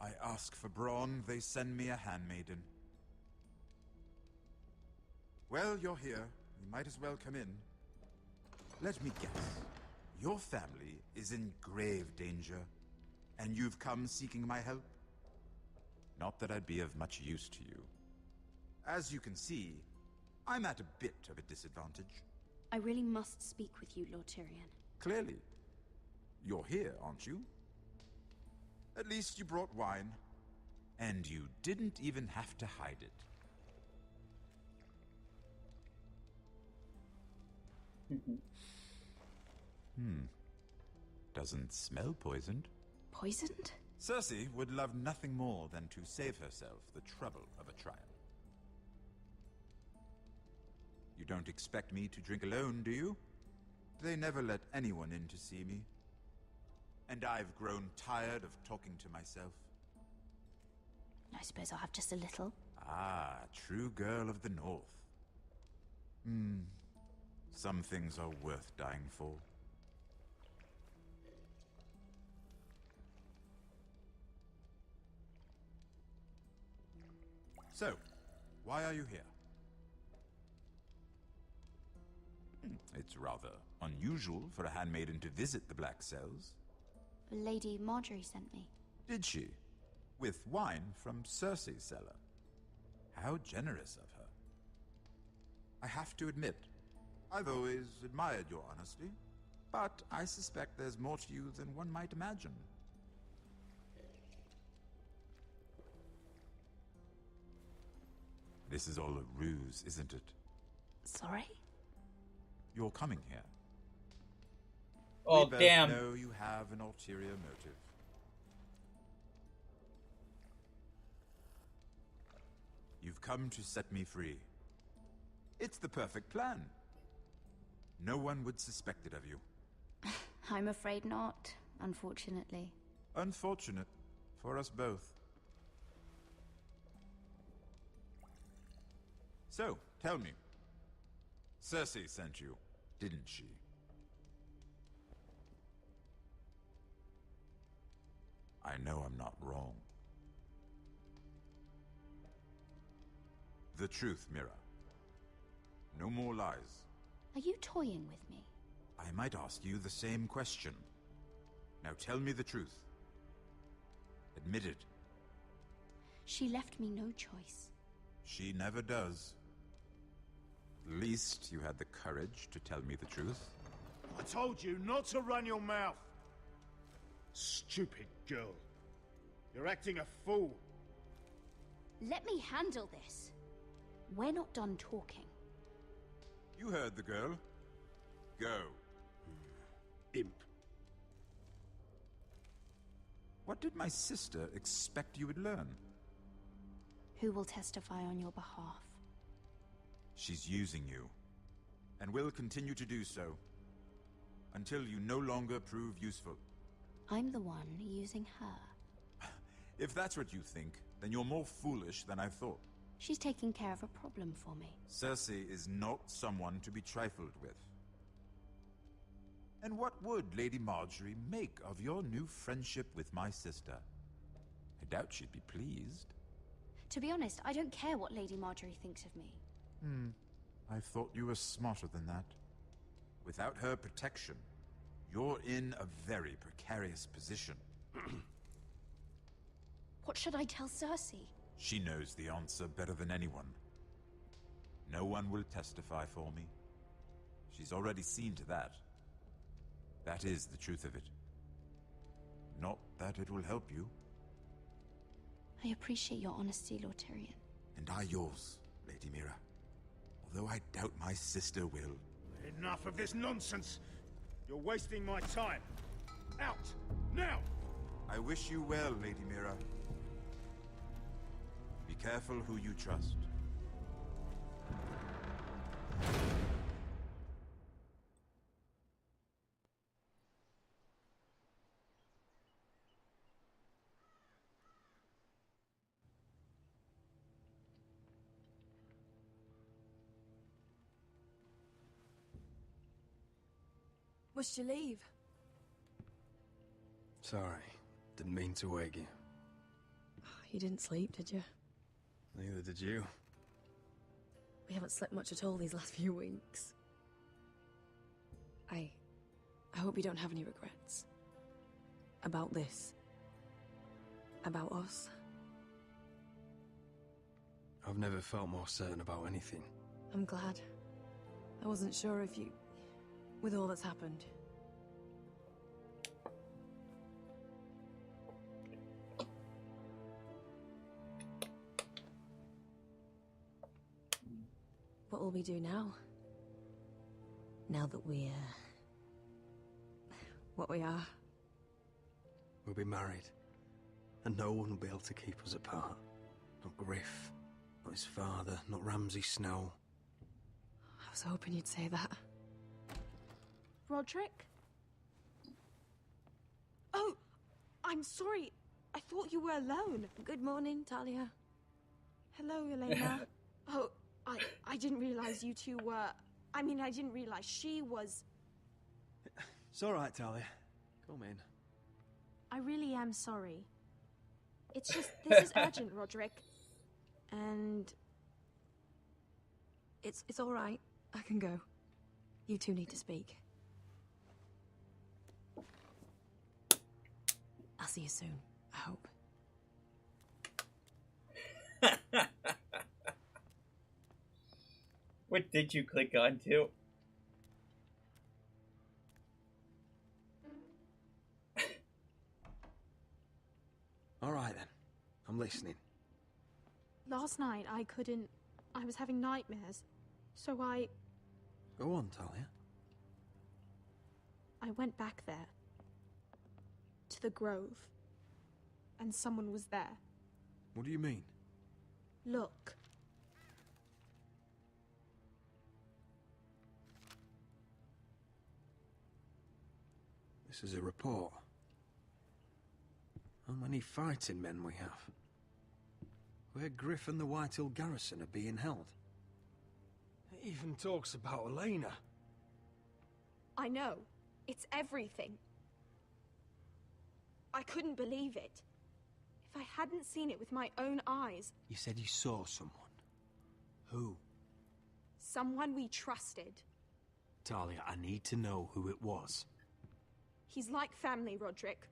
I ask for brawn, they send me a handmaiden. Well, you're here. You might as well come in. Let me guess. Your family is in grave danger, and you've come seeking my help? Not that I'd be of much use to you. As you can see, I'm at a bit of a disadvantage. I really must speak with you, Lord Tyrion. Clearly. You're here, aren't you? At least you brought wine. And you didn't even have to hide it. Doesn't smell poisoned. Poisoned? Cersei would love nothing more than to save herself the trouble of a trial. You don't expect me to drink alone, do you? They never let anyone in to see me. And I've grown tired of talking to myself. I suppose I'll have just a little. Ah, true girl of the North. Some things are worth dying for. So, why are you here? It's rather unusual for a handmaiden to visit the Black Cells. Lady Marjorie sent me. Did she? With wine from Cersei's cellar. How generous of her. I have to admit, I've always admired your honesty, but I suspect there's more to you than one might imagine. This is all a ruse, isn't it? Sorry? You're coming here. Oh, we both damn. know you have an ulterior motive. You've come to set me free. It's the perfect plan. No one would suspect it of you. I'm afraid not, unfortunately. Unfortunate for us both. So, tell me. Cersei sent you, didn't she? I know I'm not wrong. The truth, Mira. No more lies. Are you toying with me? I might ask you the same question. Now tell me the truth. Admit it. She left me no choice. She never does. At least you had the courage to tell me the truth. I told you not to run your mouth. Stupid girl. You're acting a fool. Let me handle this. We're not done talking. You heard the girl. Go. Imp. What did my sister expect you would learn? Who will testify on your behalf? She's using you, and will continue to do so, until you no longer prove useful. I'm the one using her. If that's what you think, then you're more foolish than I thought. She's taking care of a problem for me. Cersei is not someone to be trifled with. And what would Lady Marjorie make of your new friendship with my sister? I doubt she'd be pleased. To be honest, I don't care what Lady Marjorie thinks of me. I thought you were smarter than that. Without her protection, you're in a very precarious position. What should I tell Cersei? She knows the answer better than anyone. No one will testify for me. She's already seen to that. That is the truth of it. Not that it will help you. I appreciate your honesty, Lord Tyrion. And I yours, Lady Mira. Although I doubt my sister will. Enough of this nonsense. You're wasting my time. Out! Now! I wish you well, Lady Mira. Be careful who you trust. Must you leave? Sorry, didn't mean to wake you. You didn't sleep, did you? Neither did you. We haven't slept much at all these last few weeks. I hope you don't have any regrets. About this. About us. I've never felt more certain about anything. I'm glad. I wasn't sure if you... with all that's happened. What will we do now? Now that we're... what we are? We'll be married. And no one will be able to keep us apart. Not Griff, not his father, not Ramsay Snow. I was hoping you'd say that. Roderick? Oh, I'm sorry. I thought you were alone. Good morning, Talia. Hello, Elena. Oh, I didn't realize you two were... I mean, I didn't realize she was... It's all right, Talia. Come in. I really am sorry. It's just, this is urgent, Roderick. And... It's all right. I can go. You two need to speak. I'll see you soon, I hope. What did you click on to? All right, then. I'm listening. Last night, I couldn't... I was having nightmares. So I Go on, Talia. went back there. To the grove. And someone was there. What do you mean? Look. This is a report. How many fighting men we have? Where Griff and the Whitehill garrison are being held. It even talks about Elena. I know. It's everything. I couldn't believe it. If I hadn't seen it with my own eyes... You said you saw someone. Who? Someone we trusted. Talia, I need to know who it was. He's like family, Roderick.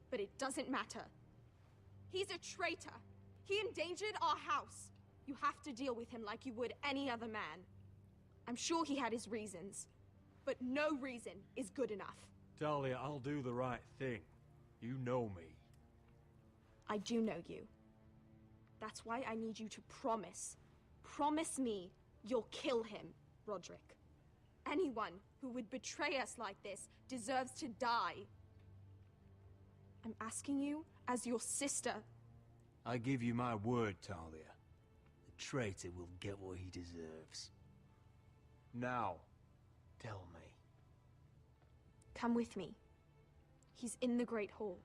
But it doesn't matter. He's a traitor. He endangered our house. You have to deal with him like you would any other man. I'm sure he had his reasons, but no reason is good enough. Talia, I'll do the right thing. You know me. I do know you. That's why I need you to promise. Promise me you'll kill him, Roderick. Anyone who would betray us like this deserves to die. I'm asking you as your sister. I give you my word, Talia. The traitor will get what he deserves. Now, tell me. Come with me. He's in the Great Hall.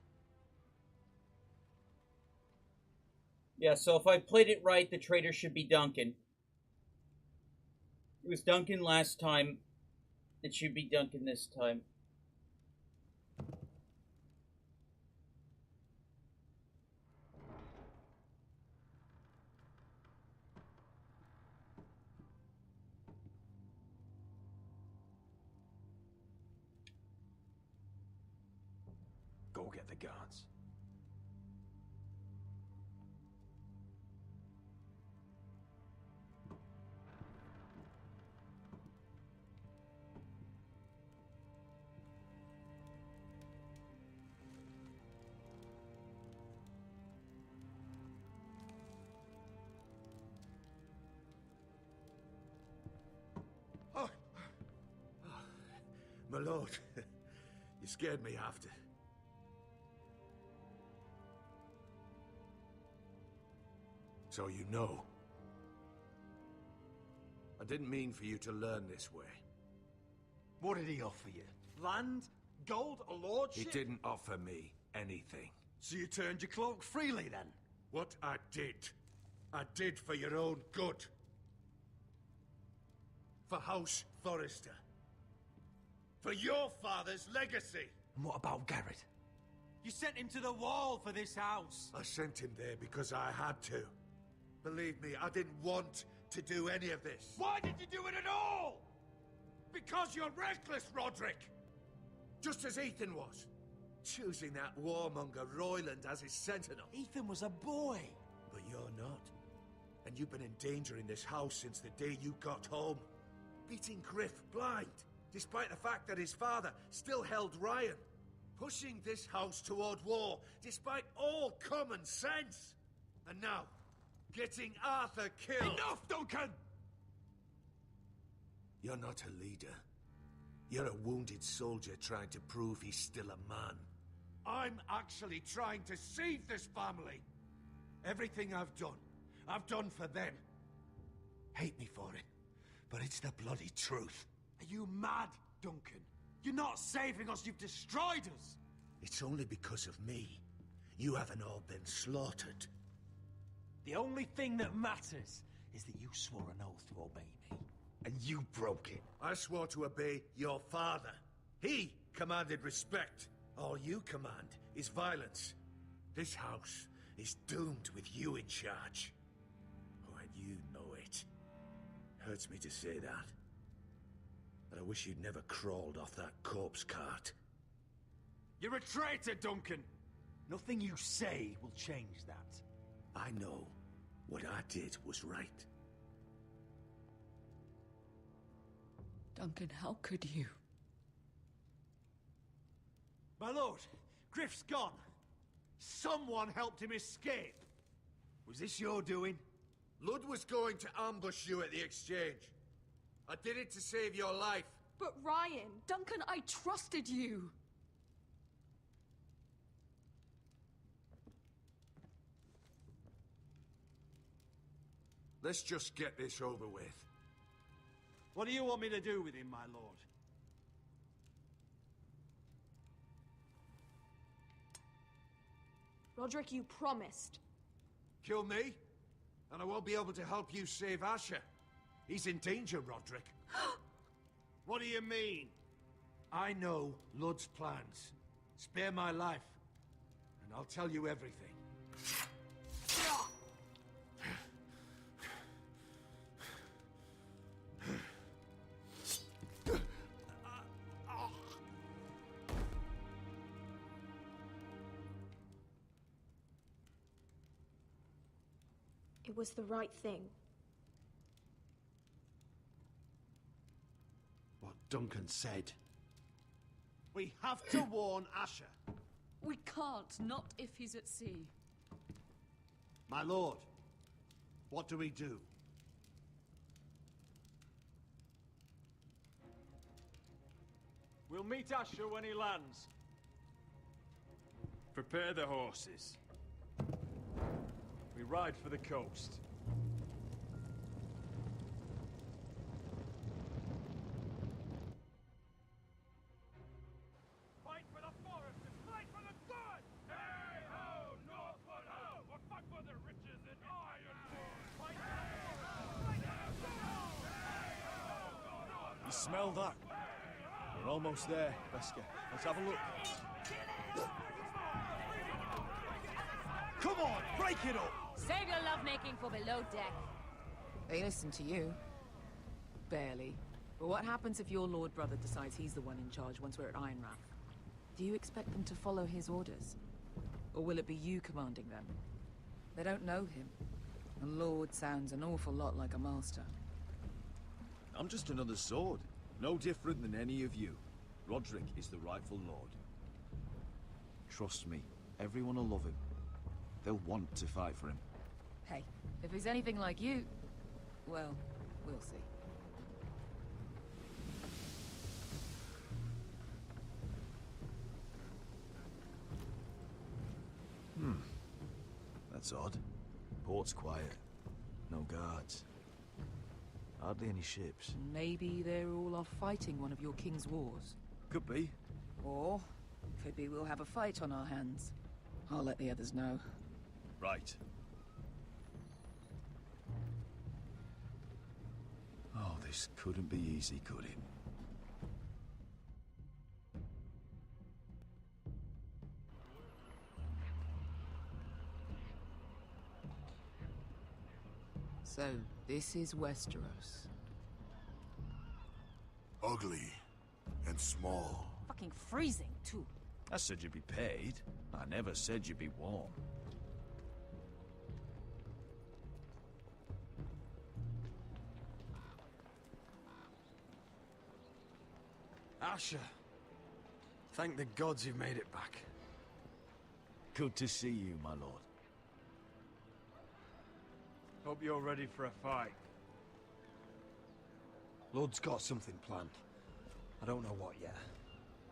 Yeah, so if I played it right, the traitor should be Duncan. It was Duncan last time. It should be Duncan this time. Go get the guards. Oh. My lord, you scared me after. So you know. I didn't mean for you to learn this way. What did he offer you? Land? Gold? A lordship? He didn't offer me anything. So you turned your cloak freely then? What I did for your own good. For House Forrester. For your father's legacy. And what about Garrett? You sent him to the wall for this house. I sent him there because I had to. Believe me, I didn't want to do any of this. Why did you do it at all? Because you're reckless, Roderick! Just as Ethan was. Choosing that warmonger Royland as his sentinel. Ethan was a boy. But you're not. And you've been endangering this house since the day you got home. Beating Griff blind, despite the fact that his father still held Ryan. Pushing this house toward war, despite all common sense. And now, getting Arthur killed. Enough, Duncan! You're not a leader. You're a wounded soldier trying to prove he's still a man. I'm actually trying to save this family. Everything I've done for them. Hate me for it, but it's the bloody truth. Are you mad, Duncan? You're not saving us, you've destroyed us! It's only because of me. You haven't all been slaughtered. The only thing that matters is that you swore an oath to obey me. And you broke it. I swore to obey your father. He commanded respect. All you command is violence. This house is doomed with you in charge. Oh, and you know it. Hurts me to say that. But I wish you'd never crawled off that corpse cart. You're a traitor, Duncan! Nothing you say will change that. I know what I did was right. Duncan, how could you? My lord, Griff's gone. Someone helped him escape. Was this your doing? Ludd was going to ambush you at the exchange. I did it to save your life. But Ryan... Duncan, I trusted you! Let's just get this over with. What do you want me to do with him, my lord? Roderick, you promised. Kill me, and I won't be able to help you save Asher. He's in danger, Roderick. What do you mean? I know Ludd's plans. Spare my life, and I'll tell you everything. It was the right thing. What Duncan said. We have to warn Asher. We can't, not if he's at sea. My lord, what do we do? We'll meet Asher when he lands. Prepare the horses. We ride for the coast. Fight for the forest and fight for the sun! Hey ho, northward ho! Or fight for the riches in Ironwood! Fight for the forest and fight for the sun! You smell that? We're almost there, Wesker. Let's have a look. Come on, break it up! Save your lovemaking for below deck. They listen to you. Barely. But what happens if your lord brother decides he's the one in charge once we're at Ironrath? Do you expect them to follow his orders? Or will it be you commanding them? They don't know him. A lord sounds an awful lot like a master. I'm just another sword. No different than any of you. Roderick is the rightful lord. Trust me, everyone will love him. They'll want to fight for him. Hey, if he's anything like you, well, we'll see. That's odd. Port's quiet. No guards. Hardly any ships. Maybe they're all off fighting one of your king's wars. Could be. Or, could be we'll have a fight on our hands. I'll let the others know. Right. Oh, this couldn't be easy, could it? So, this is Westeros. Ugly and small. Fucking freezing, too. I said you'd be paid. I never said you'd be warm. Asher. Thank the gods you've made it back. Good to see you, my lord. Hope you're ready for a fight. Lord's got something planned. I don't know what yet,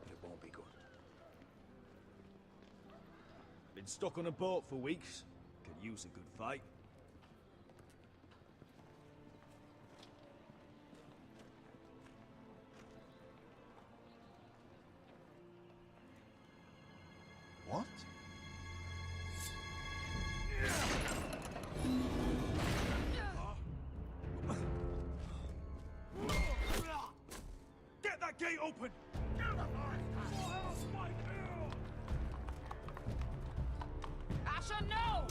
but it won't be good. Been stuck on a boat for weeks. Could use a good fight. What? Get that gate open! Asher, no!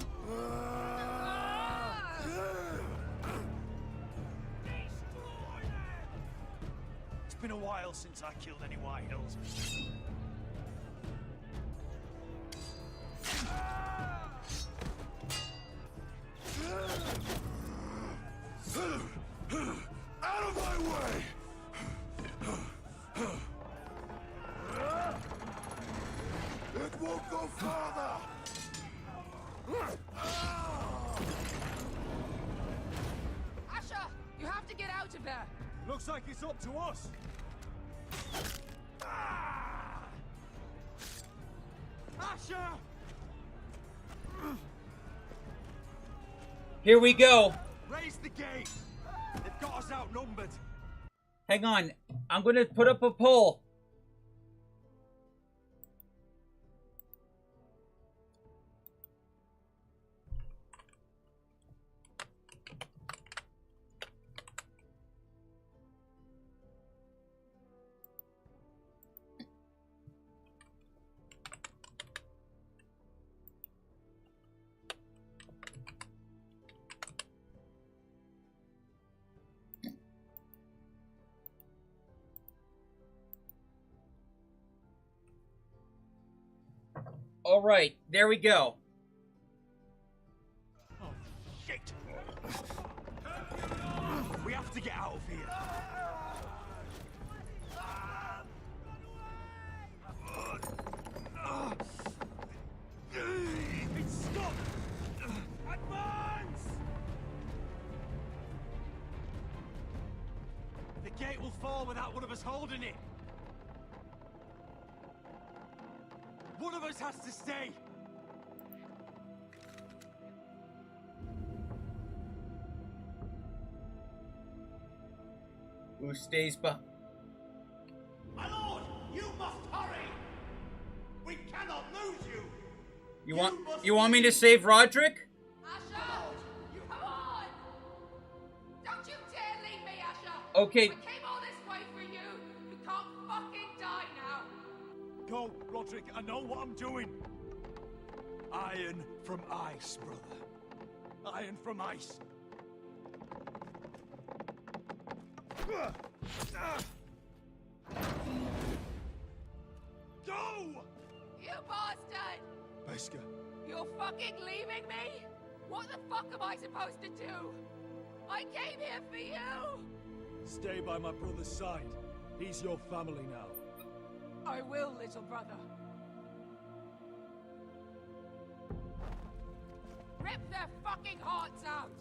It's been a while since I killed any White Hills. Out of my way! It won't go farther! Asher! You have to get out of there! Looks like it's up to us. Asher! Here we go. Raise the gate! They've got us outnumbered. Hang on. I'm going to put up a poll. All right, there we go. Oh, shit! out of here. It's stopped! Advance! The gate will fall without one of us holding it. One of us has to stay. Who stays behind? My lord, you must hurry! We cannot lose you! You want me to save Roderick? Asher! You come on! Don't you dare leave me, Asher! Okay. I came all this way for you! You can't fucking die now! Go, Roderick, I know what I'm doing. Iron from ice, brother. Iron from ice. Go! You bastard! Beskar. You're fucking leaving me? What the fuck am I supposed to do? I came here for you! Stay by my brother's side. He's your family now. I will, little brother. Rip their fucking hearts out!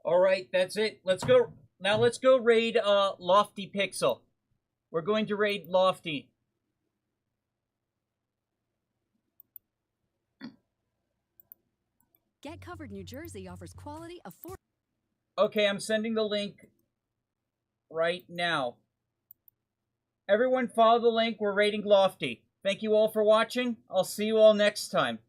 Alright, that's it. Let's go. Now let's go raid Lofty Pixel. We're going to raid Lofty. Get Covered New Jersey offers quality, affordable. Okay, I'm sending the link right now. Everyone follow the link. We're raiding Lofty. Thank you all for watching. I'll see you all next time.